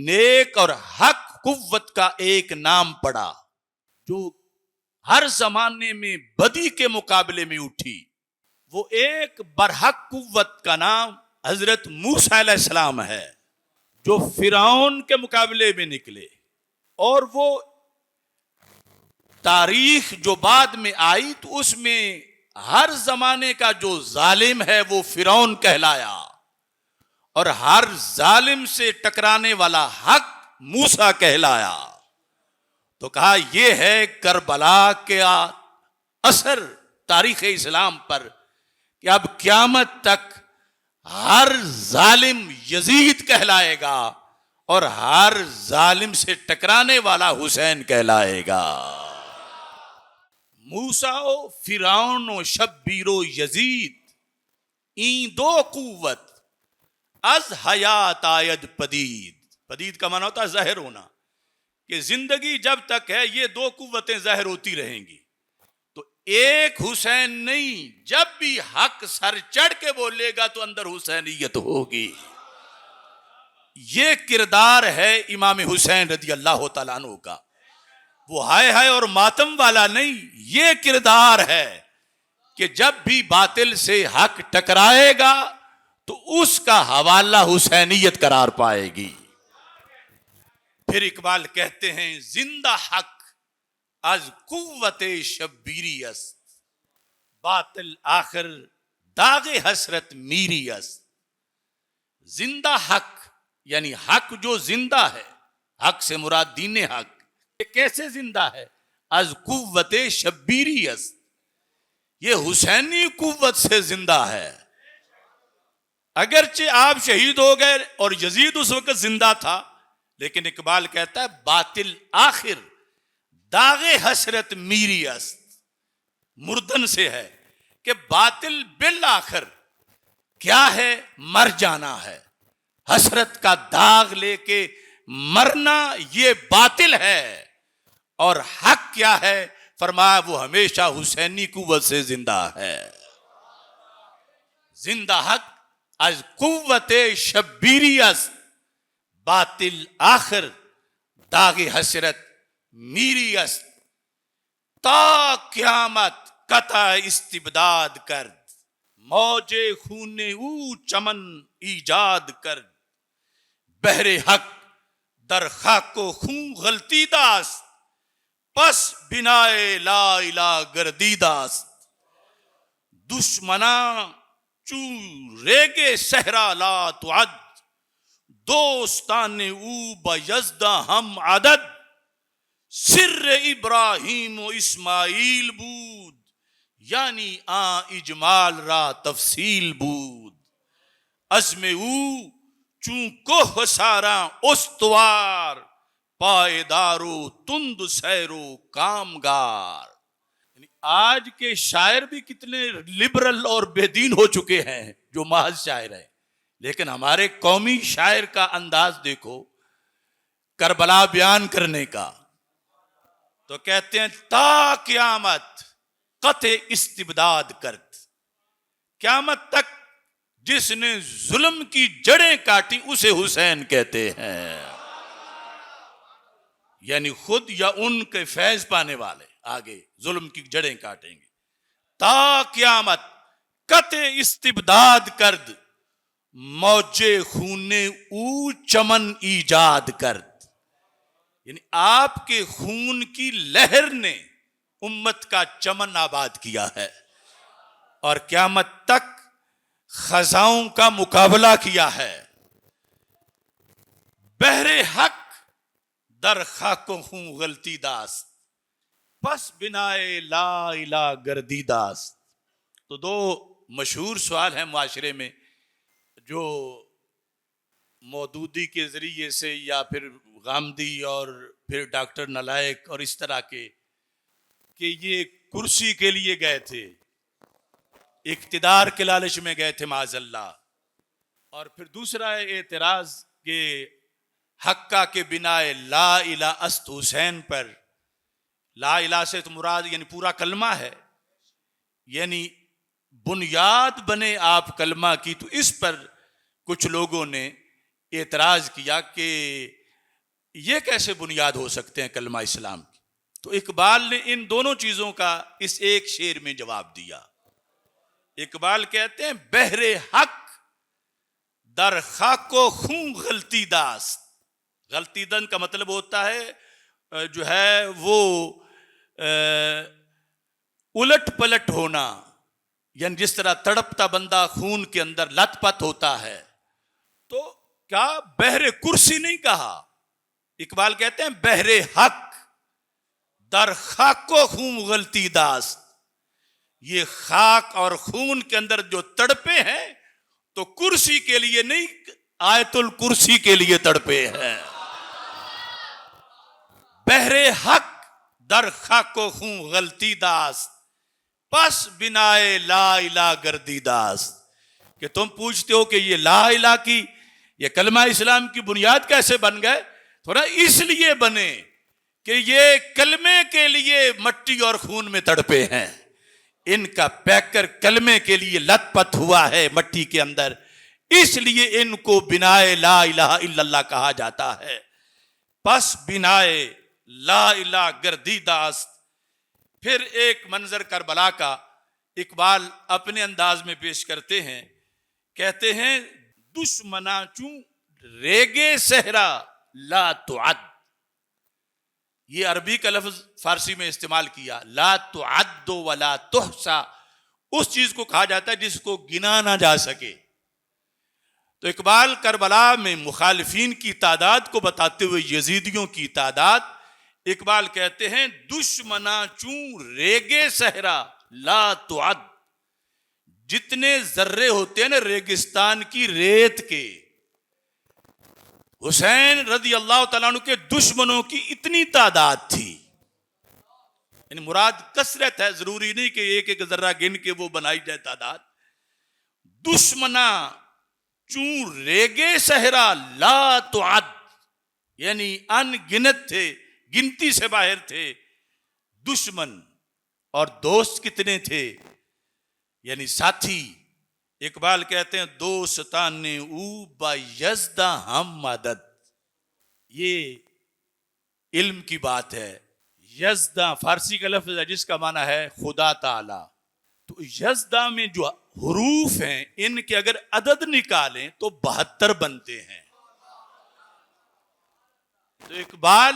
نیک اور حق قوت کا ایک نام پڑا جو ہر زمانے میں بدی کے مقابلے میں اٹھی. وہ ایک برحق قوت کا نام حضرت موسیٰ علیہ السلام ہے جو فرعون کے مقابلے میں نکلے. اور وہ تاریخ جو بعد میں آئی تو اس میں ہر زمانے کا جو ظالم ہے وہ فرعون کہلایا اور ہر ظالم سے ٹکرانے والا حق موسیٰ کہلایا. تو کہا یہ ہے کربلا کا اثر تاریخ اسلام پر کہ اب قیامت تک ہر ظالم یزید کہلائے گا اور ہر ظالم سے ٹکرانے والا حسین کہلائے گا. موسیٰ و فرعون و شبیر و یزید این دو قوت از حیات آید پدید. پدید کا معنی ہوتا ہے ظاہر ہونا کہ زندگی جب تک ہے یہ دو قوتیں ظاہر ہوتی رہیں گی. تو ایک حسین نہیں، جب بھی حق سر چڑھ کے بولے گا تو اندر حسینیت ہوگی. یہ کردار ہے امام حسین رضی اللہ تعالیٰ عنہ کا. وہ ہائے ہائے اور ماتم والا نہیں، یہ کردار ہے کہ جب بھی باطل سے حق ٹکرائے گا تو اس کا حوالہ حسینیت قرار پائے گی. پھر اقبال کہتے ہیں زندہ حق از قوت شبیری است باطل آخر داغ حسرت میری است. زندہ حق یعنی حق جو زندہ ہے، حق سے مراد دین حق. یہ کیسے زندہ ہے؟ از قوت شبیری است، یہ حسینی قوت سے زندہ ہے. اگرچہ آپ شہید ہو گئے اور یزید اس وقت زندہ تھا، لیکن اقبال کہتا ہے باطل آخر داغ حسرت میری است. مردن سے ہے کہ باطل بالآخر کیا ہے؟ مر جانا ہے. حسرت کا داغ لے کے مرنا یہ باطل ہے. اور حق کیا ہے؟ فرمایا وہ ہمیشہ حسینی قوت سے زندہ ہے. زندہ حق از قوت شبیری است باطل آخر داغ حسرت میری است. تا قیامت قطع استبداد کرد موج خون او چمن ایجاد کرد. بحر حق در خاک و خون غلطیده است پس بنای لا الہ گردیده است. دشمنان چو ریگ صحرا لا تعد دوستان او با یزد هم عدد. سر ابراہیم و اسماعیل بود یعنی آن اجمال را تفصیل بود. عزم او چون کوه سارا استوار پائیدار و تند سیر و کامگار. یعنی آج کے شاعر بھی کتنے لبرل اور بے دین ہو چکے ہیں جو محض شاعر ہیں، لیکن ہمارے قومی شاعر کا انداز دیکھو کربلا بیان کرنے کا. تو کہتے ہیں تا قیامت قطع استبداد کرد. قیامت تک جس نے ظلم کی جڑیں کاٹی اسے حسین کہتے ہیں. یعنی خود یا ان کے فیض پانے والے آگے ظلم کی جڑیں کاٹیں گے. تا قیامت قطع استبداد کرد موج خون او چمن ایجاد کرد. یعنی آپ کے خون کی لہر نے امت کا چمن آباد کیا ہے اور قیامت تک خزاؤں کا مقابلہ کیا ہے. بحر حق در خاک و خون غلطی داست پس بنائے لا الہ گردی داست. تو دو مشہور سوال ہے معاشرے میں، جو مودودی کے ذریعے سے یا پھر غامدی اور پھر ڈاکٹر نلائق اور اس طرح کے، کہ یہ کرسی کے لیے گئے تھے، اقتدار کے لالچ میں گئے تھے معاذ اللہ. اور پھر دوسرا اعتراض کہ حقہ کے بنا لا الہ است حسین پر، لا الہ سے تو مراد یعنی پورا کلمہ ہے، یعنی بنیاد بنے آپ کلمہ کی. تو اس پر کچھ لوگوں نے اعتراض کیا کہ یہ کیسے بنیاد ہو سکتے ہیں کلمہ اسلام کی. تو اقبال نے ان دونوں چیزوں کا اس ایک شعر میں جواب دیا. اقبال کہتے ہیں بہر حق در خاک و خون غلطی داست. غلطی دن کا مطلب ہوتا ہے جو ہے وہ الٹ پلٹ ہونا، یعنی جس طرح تڑپتا بندہ خون کے اندر لت پت ہوتا ہے. تو کیا بہر کرسی نہیں کہا، اقبال کہتے ہیں بہر حق در خاک و خون غلطی داست. یہ خاک اور خون کے اندر جو تڑپے ہیں تو کرسی کے لیے نہیں، آیت الکرسی کے لیے تڑپے ہیں. بہر حق در خاک و خون غلطی داست، پس بنائے لا الہ گردی داست. کہ تم پوچھتے ہو کہ یہ لا الہ کی، یہ کلمہ اسلام کی بنیاد کیسے بن گئے؟ تھوڑا اس لیے بنے کہ یہ کلمے کے لیے مٹی اور خون میں تڑپے ہیں. ان کا پیکر کلمے کے لیے لت پت ہوا ہے مٹی کے اندر، اس لیے ان کو بنائے لا الہ الا اللہ کہا جاتا ہے. پس بنائے لا الہ گردی داست. پھر ایک منظر کربلا کا اقبال اپنے انداز میں پیش کرتے ہیں. کہتے ہیں دشمنا چوں ریگے صحرا لا تعد. یہ عربی کا لفظ فارسی میں استعمال کیا، لا تعد ولا تحصا. اس چیز کو کہا جاتا ہے جس کو گنا نہ جا سکے. تو اقبال کربلا میں مخالفین کی تعداد کو بتاتے ہوئے یزیدیوں کی تعداد، اقبال کہتے ہیں دشمنا چوں ریگے صحرا لا تعد. جتنے ذرے ہوتے ہیں نا ریگستان کی ریت کے، حسین رضی اللہ تعالیٰ عنہ کے دشمنوں کی اتنی تعداد تھی. یعنی مراد کثرت ہے، ضروری نہیں کہ ایک ایک ذرہ گن کے وہ بنائی جائے تعداد. دشمنا چون ریگے صحرا لا تعد، یعنی ان گنت تھے، گنتی سے باہر تھے دشمن. اور دوست کتنے تھے، یعنی ساتھی. اقبال کہتے ہیں دوستان او با یزدہ ہم مدد. یہ علم کی بات ہے. یزدہ فارسی کا لفظ ہے جس کا معنی ہے خدا تعالی. تو یزدہ میں جو حروف ہیں ان کے اگر عدد نکالیں تو 72 بنتے ہیں. تو اقبال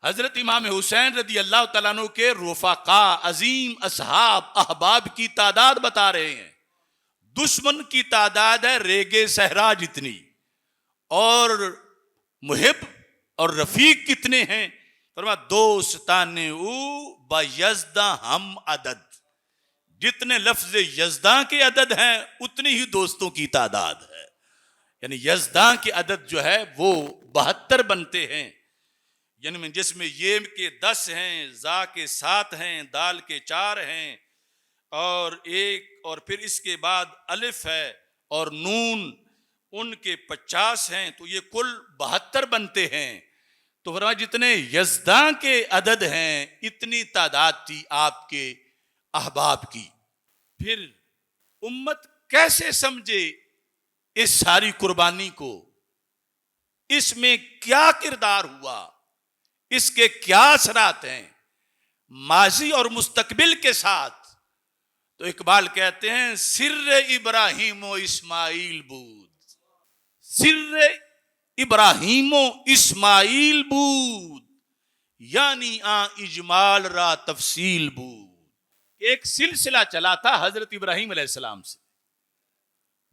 حضرت امام حسین رضی اللہ تعالیٰ عنہ کے رفقا، عظیم اصحاب، احباب کی تعداد بتا رہے ہیں. دشمن کی تعداد ہے ریگے صحرا جتنی، اور محب اور رفیق کتنے ہیں؟ فرمایا دوستان او با یزداں ہم عدد. جتنے لفظ یزداں کے عدد ہیں اتنی ہی دوستوں کی تعداد ہے. یعنی یزداں کے عدد جو ہے وہ 72 بنتے ہیں. یعنی جس میں یہ کے 10 ہیں، زا کے 7 ہیں، دال کے 4 ہیں، اور ایک اور پھر اس کے بعد الف ہے اور نون، ان کے 50 ہیں. تو یہ کل 72 بنتے ہیں. تو فرمایا جتنے یزداں کے عدد ہیں اتنی تعداد تھی آپ کے احباب کی. پھر امت کیسے سمجھے اس ساری قربانی کو؟ اس میں کیا کردار ہوا؟ اس کے کیا اثرات ہیں ماضی اور مستقبل کے ساتھ؟ تو اقبال کہتے ہیں سر ابراہیم و اسماعیل بود، سر ابراہیم و اسماعیل بود، یعنی اجمال را تفصیل بود. ایک سلسلہ چلا تھا حضرت ابراہیم علیہ السلام سے.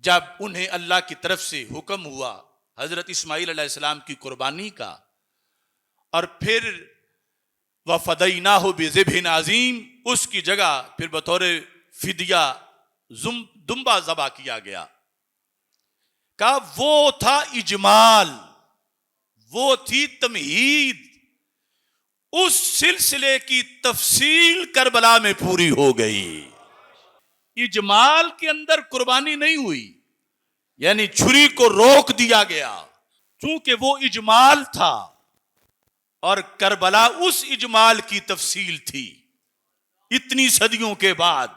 جب انہیں اللہ کی طرف سے حکم ہوا حضرت اسماعیل علیہ السلام کی قربانی کا، اور پھر وَفَدَيْنَاهُ بِذِبْحٍ عَظِيمٍ، اس کی جگہ پھر بطور فدیہ دمبا ذبح کیا گیا. کہا وہ تھا اجمال، وہ تھی تمہید، اس سلسلے کی تفصیل کربلا میں پوری ہو گئی. اجمال کے اندر قربانی نہیں ہوئی، یعنی چھری کو روک دیا گیا چونکہ وہ اجمال تھا، اور کربلا اس اجمال کی تفصیل تھی اتنی صدیوں کے بعد.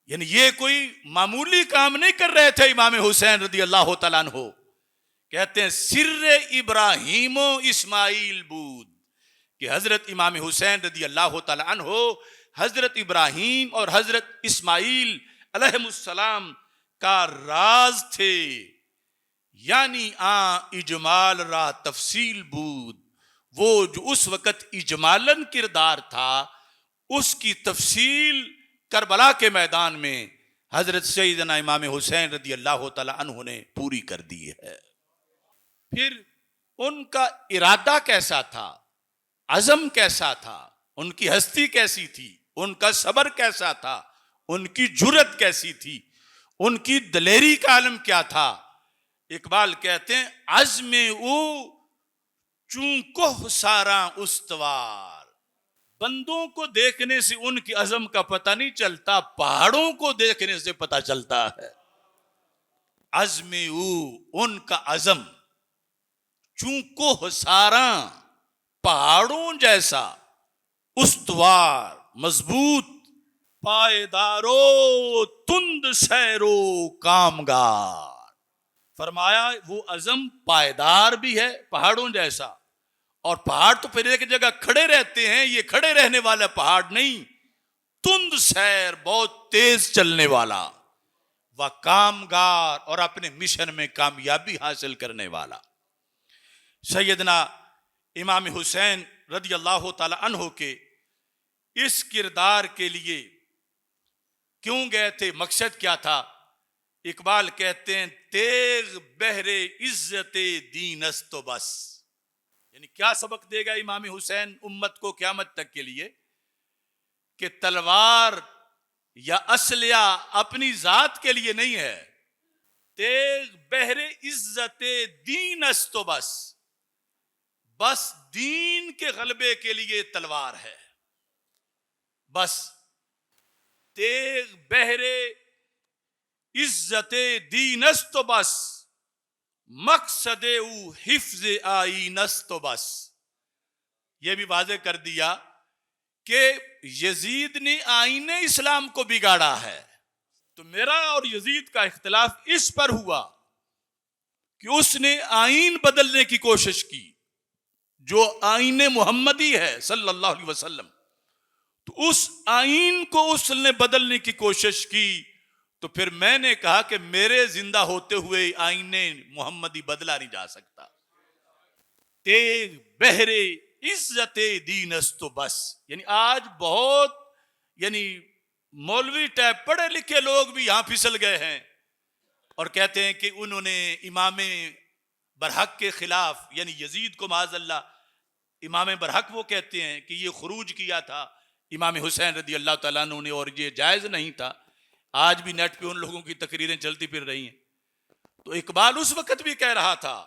یعنی یہ کوئی معمولی کام نہیں کر رہے تھے امام حسین رضی اللہ تعالیٰ عنہ. کہتے ہیں سر ابراہیم و اسماعیل بود، کہ حضرت امام حسین رضی اللہ تعالیٰ عنہ حضرت ابراہیم اور حضرت اسماعیل علیہ السلام کا راز تھے. یعنی اجمال را تفصیل بود، وہ جو اس وقت اجمالن کردار تھا اس کی تفصیل کربلا کے میدان میں حضرت سیدنا امام حسین رضی اللہ تعالی عنہ نے پوری کر دی ہے. پھر ان کا ارادہ کیسا تھا، عزم کیسا تھا، ان کی ہستی کیسی تھی، ان کا صبر کیسا تھا، ان کی جرت کیسی تھی، ان کی دلیری کا عالم کیا تھا. اقبال کہتے ہیں عزم او چون کوہ ساراں استوار. بندوں کو دیکھنے سے ان کی عزم کا پتہ نہیں چلتا، پہاڑوں کو دیکھنے سے پتہ چلتا ہے. عزم او ان کا عزم، چون کوہ ساراں پہاڑوں جیسا، استوار مضبوط، پائیدارو تند سیرو کامگار. فرمایا وہ عزم پائیدار بھی ہے پہاڑوں جیسا، اور پہاڑ تو پھر ایک جگہ کھڑے رہتے ہیں، یہ کھڑے رہنے والا پہاڑ نہیں، تند سیر بہت تیز چلنے والا، وہ کامگار اور اپنے مشن میں کامیابی حاصل کرنے والا. سیدنا امام حسین رضی اللہ تعالی عنہ کے اس کردار کے لیے کیوں گئے تھے، مقصد کیا تھا؟ اقبال کہتے ہیں تیغ بہر عزت دین است تو بس. یعنی کیا سبق دے گا امام حسین امت کو قیامت تک کے لیے؟ کہ تلوار یا اسلحہ اپنی ذات کے لیے نہیں ہے، تیغ بہر عزت دین است تو بس، بس دین کے غلبے کے لیے تلوار ہے. بس تیغ بہر عزت دین است تو بس، مقصد او حفظ آئین است تو بس. یہ بھی واضح کر دیا کہ یزید نے آئین اسلام کو بگاڑا ہے. تو میرا اور یزید کا اختلاف اس پر ہوا کہ اس نے آئین بدلنے کی کوشش کی جو آئین محمدی ہے صلی اللہ علیہ وسلم. تو اس آئین کو اس نے بدلنے کی کوشش کی، تو پھر میں نے کہا کہ میرے زندہ ہوتے ہوئے آئین محمدی بدلا نہیں جا سکتا. تیغ بہر عزت دین است تو بس. یعنی آج بہت مولوی ٹائپ پڑھے لکھے لوگ بھی یہاں پھسل گئے ہیں اور کہتے ہیں کہ انہوں نے امام برحق کے خلاف، یعنی یزید کو معاذ اللہ امام برحق وہ کہتے ہیں کہ یہ خروج کیا تھا امام حسین رضی اللہ تعالیٰ عنہ نے اور یہ جائز نہیں تھا. آج بھی نیٹ پہ ان لوگوں کی تقریریں چلتی پھر رہی ہیں. تو اقبال اس وقت بھی کہہ رہا تھا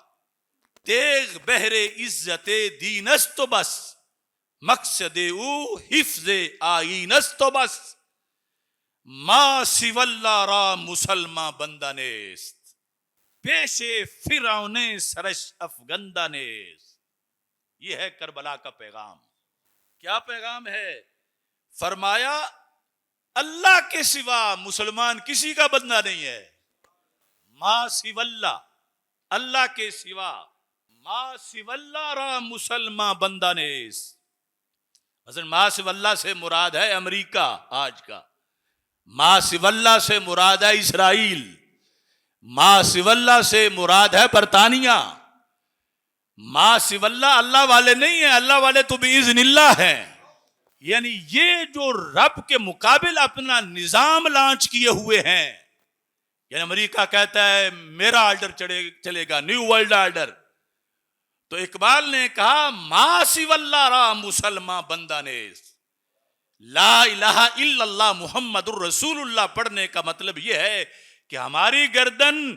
تیغ بہر عزت دین است تو بس، مقصد او حفظ آئین است تو بس، ما سوی اللہ را مسلمان بندہ نیست، پیش فرعون سرش افگندہ نیست. یہ ہے کربلا کا پیغام. کیا پیغام ہے؟ فرمایا اللہ کے سوا مسلمان کسی کا بندہ نہیں ہے. ما سوی اللہ، اللہ کے سوا، ما سوی اللہ را مسلمان بندہ نیست. مثلا ما سوی اللہ سے مراد ہے امریکہ آج کا، ما سوی اللہ سے مراد ہے اسرائیل، ما سوی اللہ سے مراد ہے برطانیہ. ما سوی اللہ اللہ والے نہیں ہیں، اللہ والے تو باذن اللہ ہیں. یعنی یہ جو رب کے مقابل اپنا نظام لانچ کیے ہوئے ہیں، یعنی امریکہ کہتا ہے میرا آرڈر چلے گا، نیو ورلڈ آرڈر. تو اقبال نے کہا ما سوی اللہ را مسلمان بندہ نیست، لا الہ الا اللہ محمد الرسول اللہ پڑھنے کا مطلب یہ ہے کہ ہماری گردن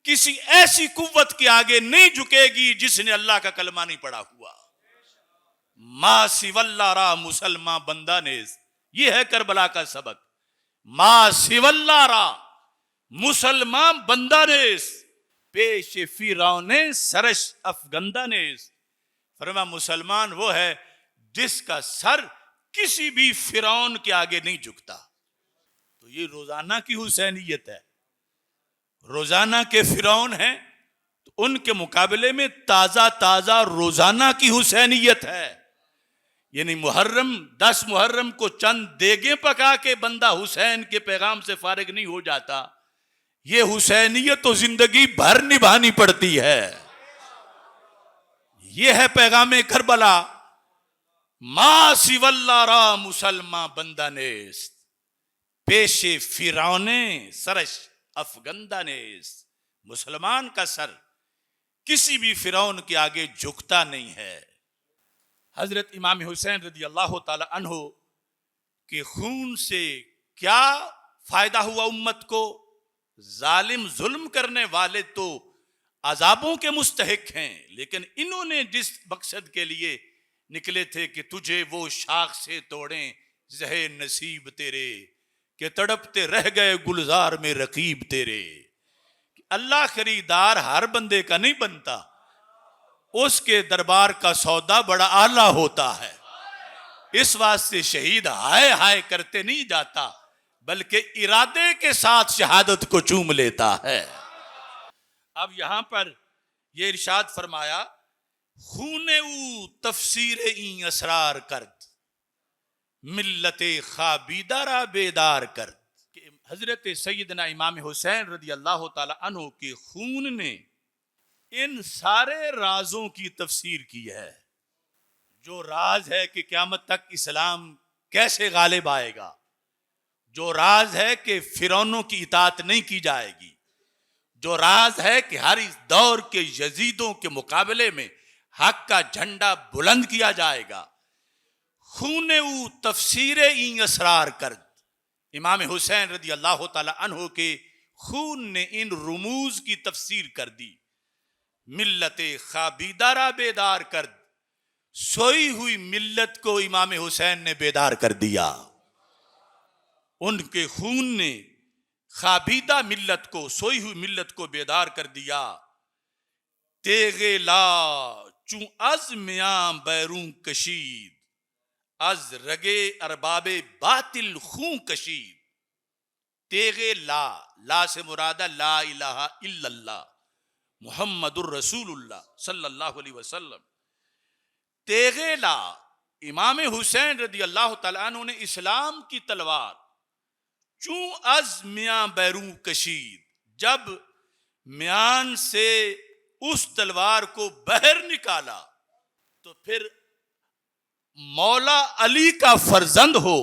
کسی ایسی قوت کے آگے نہیں جھکے گی جس نے اللہ کا کلمہ نہیں پڑھا ہوا. ما سوی اللہ را مسلمان بندہ نیز، یہ ہے کربلا کا سبق. ما سوی اللہ را مسلمان بندہ نیز پیش فرعون سرش افگندہ نیز. فرما مسلمان وہ ہے جس کا سر کسی بھی فرعون کے آگے نہیں جھکتا. تو یہ روزانہ کی حسینیت ہے. روزانہ کے فرعون ہیں تو ان کے مقابلے میں تازہ تازہ روزانہ کی حسینیت ہے. یعنی محرم 10 محرم کو چند دیگیں پکا کے بندہ حسین کے پیغام سے فارغ نہیں ہو جاتا. یہ حسینیت تو زندگی بھر نبھانی پڑتی ہے. یہ ہے پیغام کربلا. ما سوی اللہ را مسلمان بندہ نیست پیش فرعون سرش افگندہ نیست. مسلمان کا سر کسی بھی فرعون کے آگے جھکتا نہیں ہے. حضرت امام حسین رضی اللہ تعالی عنہ کے خون سے کیا فائدہ ہوا امت کو؟ ظالم ظلم کرنے والے تو عذابوں کے مستحق ہیں، لیکن انہوں نے جس مقصد کے لیے نکلے تھے کہ تجھے وہ شاخ سے توڑیں زہے نصیب تیرے، کہ تڑپتے رہ گئے گلزار میں رقیب تیرے. اللہ خریدار ہر بندے کا نہیں بنتا، اس کے دربار کا سودا بڑا اعلیٰ ہوتا ہے. اس واسطے شہید ہائے ہائے کرتے نہیں جاتا، بلکہ ارادے کے ساتھ شہادت کو چوم لیتا ہے. اب یہاں پر یہ ارشاد فرمایا خون او تفسیر این اسرار کرد ملت خابیدہ را بیدار کرد. کہ حضرت سیدنا امام حسین رضی اللہ تعالی عنہ کے خون نے ان سارے رازوں کی تفسیر کی ہے. جو راز ہے کہ قیامت تک اسلام کیسے غالب آئے گا، جو راز ہے کہ فرعونوں کی اطاعت نہیں کی جائے گی، جو راز ہے کہ ہر اس دور کے یزیدوں کے مقابلے میں حق کا جھنڈا بلند کیا جائے گا. خون او تفسیر این اسرار کرد. امام حسین رضی اللہ تعالی عنہ کے خون نے ان رموز کی تفسیر کر دی. ملت خابیدہ را بیدار کرد. سوئی ہوئی ملت کو امام حسین نے بیدار کر دیا. ان کے خون نے خابیدہ ملت کو، سوئی ہوئی ملت کو بیدار کر دیا. تیغ لا چون از میاں بیرون کشید از رگے ارباب باطل خون کشید. تیغ لا، لا سے مرادہ لا الہ الا اللہ محمد الرسول اللہ صلی اللہ علیہ وسلم. تیغ لا، امام حسین رضی اللہ تعالیٰ عنہ نے اسلام کی تلوار چون از میاں بیرون کشید، جب میان سے اس تلوار کو بہر نکالا تو پھر مولا علی کا فرزند ہو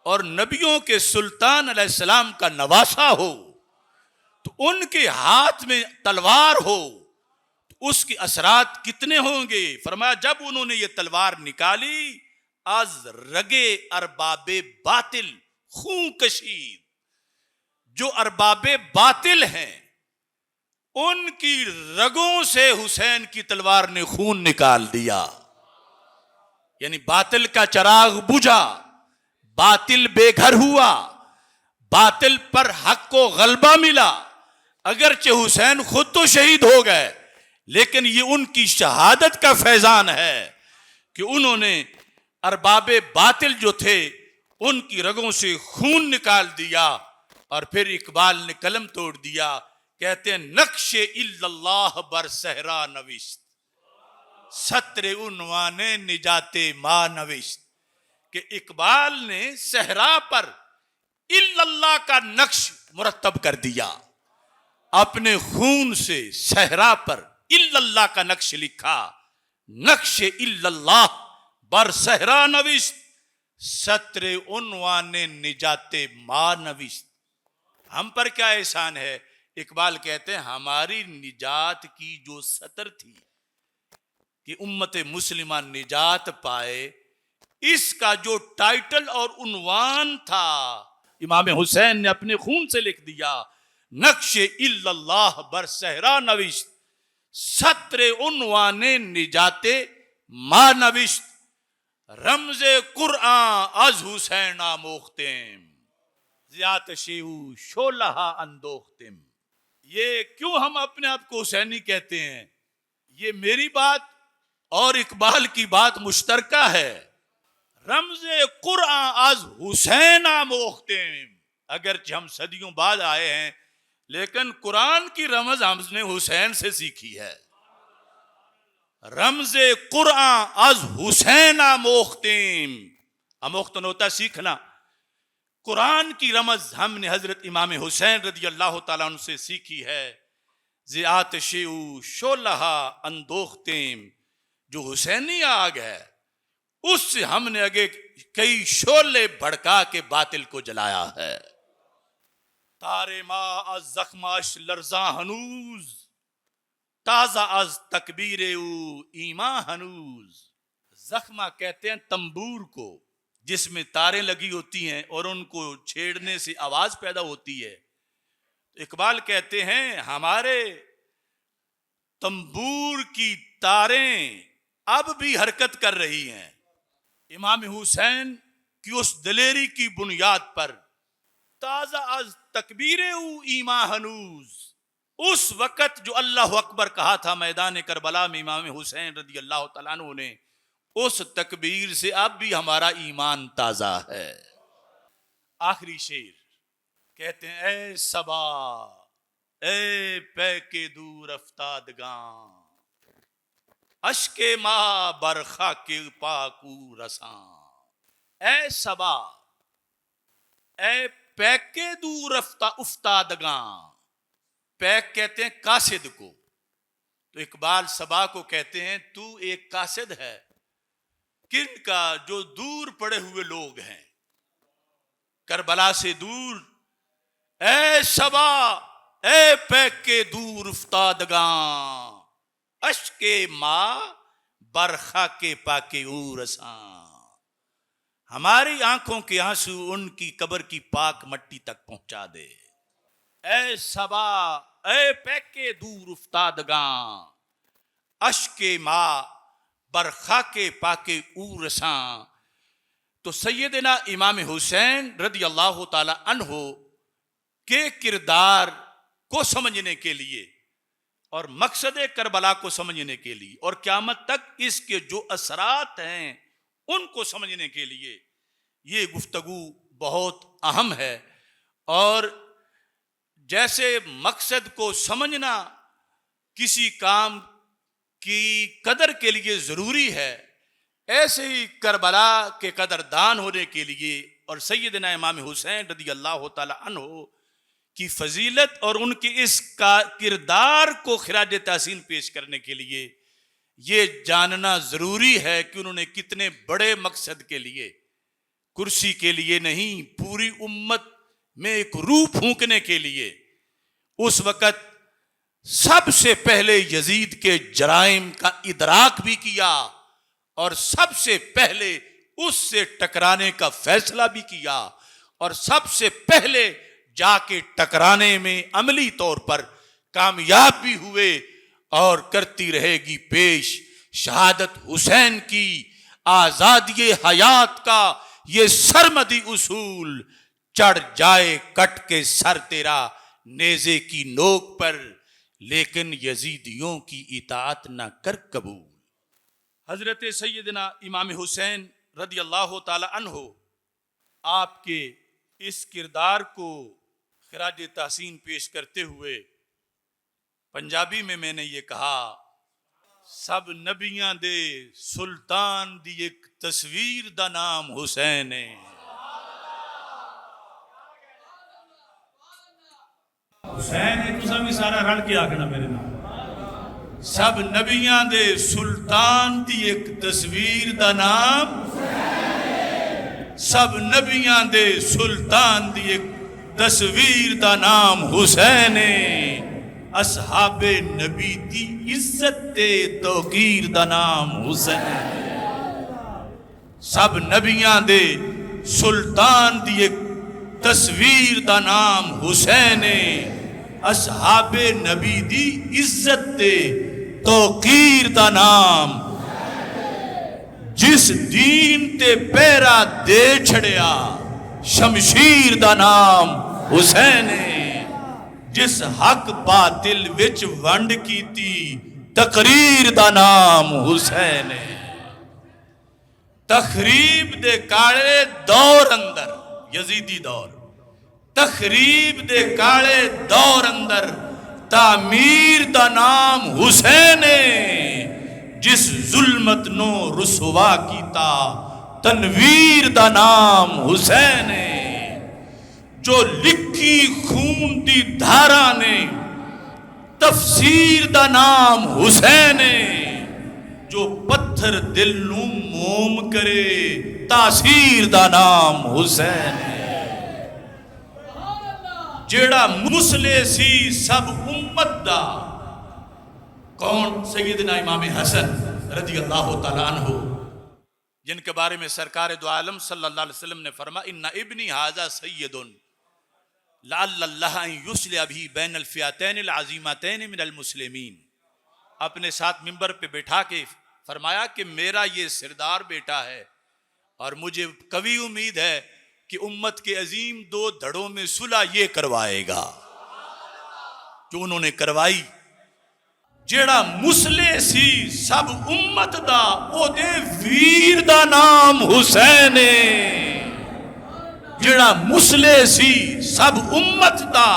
اور نبیوں کے سلطان علیہ السلام کا نواسا ہو تو ان کے ہاتھ میں تلوار ہو تو اس کے اثرات کتنے ہوں گے. فرمایا جب انہوں نے یہ تلوار نکالی از رگے ارباب باطل خون کشید، جو ارباب باطل ہیں ان کی رگوں سے حسین کی تلوار نے خون نکال دیا. یعنی باطل کا چراغ بجھا، باطل بے گھر ہوا، باطل پر حق کو غلبہ ملا. اگرچہ حسین خود تو شہید ہو گئے، لیکن یہ ان کی شہادت کا فیضان ہے کہ انہوں نے ارباب باطل جو تھے ان کی رگوں سے خون نکال دیا. اور پھر اقبال نے قلم توڑ دیا، کہتے ہیں نقش الا اللہ بر صحرا نوشت سطر عنوان نجات ما نوشت. کہ اقبال نے صحرا پر الا اللہ کا نقش مرتب کر دیا، اپنے خون سے صحرا پر الا اللہ کا نقش لکھا. نقش الا اللہ بر صحرا نوشت سطر عنوان نجات ما نوشت. ہم پر کیا احسان ہے؟ اقبال کہتے ہیں ہماری نجات کی جو سطر تھی کہ امت مسلمہ نجات پائے، اس کا جو ٹائٹل اور عنوان تھا امام حسین نے اپنے خون سے لکھ دیا، نقش اللہ بر صحرا نوشت، سطر عنوان نجات ما نوشت، رمز قرآن از حسین آموختم، زیات شیو شولہ اندوختم۔ یہ کیوں ہم اپنے آپ کو حسینی کہتے ہیں؟ یہ میری بات اور اقبال کی بات مشترکہ ہے۔ رمز قرآن از حسین آموختم، اگرچہ ہم صدیوں بعد آئے ہیں لیکن قرآن کی رمز ہم نے حسین سے سیکھی ہے۔ رمز قرآن از حسین آموختم، آموختن ہوتا سیکھنا، قرآن کی رمز ہم نے حضرت امام حسین رضی اللہ تعالیٰ عنہ سے سیکھی ہے۔ زیات شیو شولہ اندوختم، جو حسینی آگ ہے اس سے ہم نے آگے کئی شعلے بھڑکا کے باطل کو جلایا ہے۔ تارے ما از زخماش لرزاں ہنوز، تازہ از تکبیر او ایمان ہنوز۔ زخمہ کہتے ہیں تنبور کو جس میں تاریں لگی ہوتی ہیں اور ان کو چھیڑنے سے آواز پیدا ہوتی ہے۔ اقبال کہتے ہیں ہمارے تنبور کی تاریں اب بھی حرکت کر رہی ہیں۔ امام حسین کی اس دلیری کی بنیاد پر تازہ از تکبیر او ایمان ہنوز، اس وقت جو اللہ اکبر کہا تھا میدان کربلا میں امام حسین رضی اللہ تعالیٰ عنہ نے، اس تکبیر سے اب بھی ہمارا ایمان تازہ ہے۔ آخری شعر کہتے ہیں اے صبا اے پے کے دور افتادگاں، اشک ما برخا کے پاکو رساں۔ اے صبا اے پیک کے دور افتادگاں، پیک کہتے ہیں قاصد کو، تو اقبال صبا کو کہتے ہیں تو ایک قاصد ہے، کن کا؟ جو دور پڑے ہوئے لوگ ہیں کربلا سے دور۔ اے صبا اے پیک کے دور افتادگاں، اشک ماں برخا کے پاکے او رساں، ہماری آنکھوں کے آنسو ان کی قبر کی پاک مٹی تک پہنچا دے۔ اے صبا اے پیکے دور افتادگاں، اشک ماں برخا کے پاکے او رساں۔ تو سیدنا امام حسین رضی اللہ تعالی عنہ کے کردار کو سمجھنے کے لیے اور مقصد کربلا کو سمجھنے کے لیے اور قیامت تک اس کے جو اثرات ہیں ان کو سمجھنے کے لیے یہ گفتگو بہت اہم ہے۔ اور جیسے مقصد کو سمجھنا کسی کام کی قدر کے لیے ضروری ہے، ایسے ہی کربلا کے قدردان ہونے کے لیے اور سیدنا امام حسین رضی اللہ تعالی عنہ کی فضیلت اور ان کے اس کا کردار کو خراج تحسین پیش کرنے کے لیے یہ جاننا ضروری ہے کہ انہوں نے کتنے بڑے مقصد کے لیے، کرسی کے لیے نہیں، پوری امت میں ایک روح پھونکنے کے لیے اس وقت سب سے پہلے یزید کے جرائم کا ادراک بھی کیا اور سب سے پہلے اس سے ٹکرانے کا فیصلہ بھی کیا اور سب سے پہلے جا کے ٹکرانے میں عملی طور پر کامیاب بھی ہوئے اور کرتی رہے گی پیش شہادت حسین کی آزادی حیات کا یہ سرمدی اصول، چڑھ جائے کٹ کے سر تیرا نیزے کی نوک پر، لیکن یزیدیوں کی اطاعت نہ کر قبول۔ حضرت سیدنا امام حسین رضی اللہ تعالی عنہ آپ کے اس کردار کو خراج تحسین پیش کرتے ہوئے پنجابی میں نے یہ کہا، سب نبیاں دے سلطان دی ایک تصویر دا نام حسین ہے۔ حسین ہے تو سب سارا رل کے آکھنا میرے نام، سب نبیاں دے سلطان دی ایک تصویر دا نام سب نبیاں دے سلطان دی ایک تصویر دا نام حسین ہے، اصحاب نبی دی عزت تے توقیر دا نام حسین ہے۔ سب نبیاں دے سلطان دی ایک تصویر دا نام حسین ہے، اصحاب نبی دی عزت دے توقیر دا نام، جس دین تے پیرا دے چھڑیا شمشیر دا نام حسین ہے، جس حق باطل وچ ونڈ کیتی تقریر دا نام حسین ہے۔ تخریب دے کاڑے دور اندر، یزیدی دور، تخریب دے کاڑے دور اندر تعمیر دا نام حسین ہے، جس ظلمت نو رسوا کیتا تنویر دا نام حسین ہے، جو لکھی خون دی دھارا نے تفسیر دا نام حسین ہے، جو پتھر دل نو موم کرے تاثیر دا نام حسین ہے، جیڑا مسلے سی سب امت دا، کون؟ سیدنا امام حسن رضی اللہ تعالیٰ عنہ، جن کے بارے میں سرکار دو عالم صلی اللہ علیہ وسلم نے فرمایا ان ابنی ھذا سید لعل اللہ ان یصلح بھی بین الفئتین العظیمتین من المسلمین، اپنے ساتھ ممبر پہ بٹھا کے فرمایا کہ میرا یہ سردار بیٹا ہے اور مجھے قوی امید ہے کہ امت کے عظیم دو دھڑوں میں صلح یہ کروائے گا جو انہوں نے کروائی۔ جیڑا مسلے سی سب امت دا او دے ویر دا نام حسین ہے، جیڑا مسلے سی سب امت دا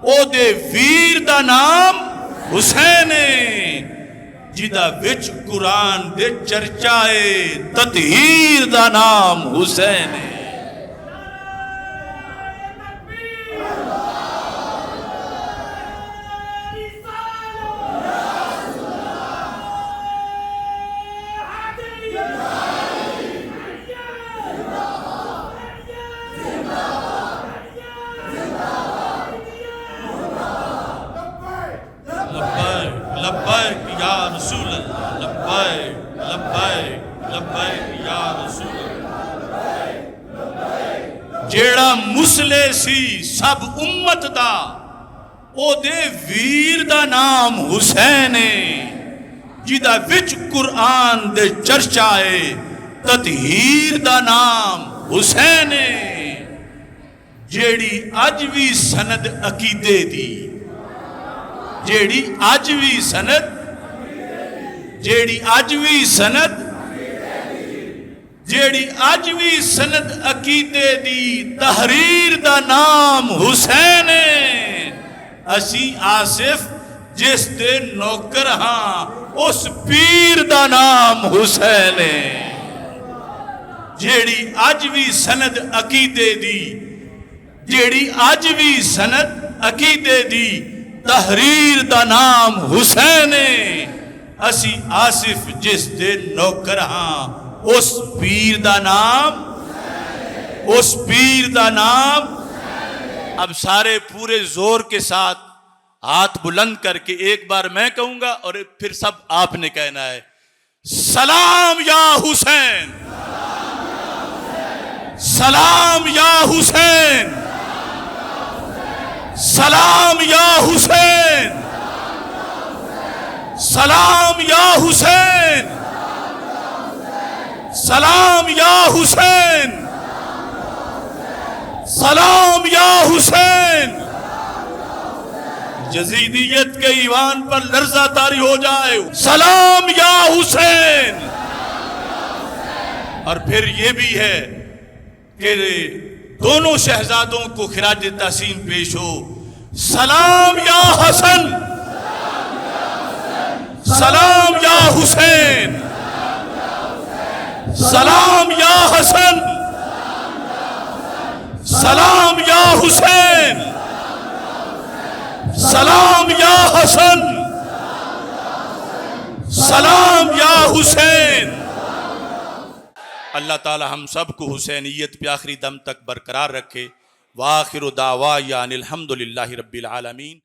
او دے ویر دا نام حسین ہے، جدا وچ قرآن دے چرچائے تطہیر دا نام حسین ہے۔ لبیک یا رسول اللہ، لبیک لبیک لبیک یا رسول اللہ، جیڑا مسلے سی سب امت دا او دے ویر دا نام حسین ہے، جدا وچ قرآن دے چرچائے تطہیر دا نام حسین ہے، جیڑی اج بھی سند عقیدے دی، جیڑی اج بھی سند، جیڑی اج بھی سند، جیڑی اج بھی سند عقیدے دی تحریر دا نام حسین ہے، اسی آصف جس دے نوکر ہاں اس پیر دا نام حسین ہے، جیڑی اج بھی سند عقیدے دی، جیڑی اج بھی سند عقیدے دی تحریر دا نام حسین ہے، اسی آصف جس دے نوکر ہاں اس پیر دا نام، اس پیر دا نام۔ اب سارے پورے زور کے ساتھ ہاتھ بلند کر کے ایک بار میں کہوں گا اور پھر سب آپ نے کہنا ہے، سلام یا حسین، سلام یا حسین، سلام یا حسین، سلام یا حسین، سلام یا حسین، سلام یا حسین۔ یزیدیت کے ایوان پر لرزہ طاری ہو جائے، سلام یا حسین۔ اور پھر یہ بھی ہے کہ دونوں شہزادوں کو خراج تحسین پیش ہو، سلام یا حسن، سلام یا حسین، سلام یا حسن، سلام یا حسین، سلام یا حسن، سلام یا حسین۔ اللہ تعالی ہم سب کو حسینیت پہ آخری دم تک برقرار رکھے۔ وآخر دعوانا الحمدللہ رب العالمین۔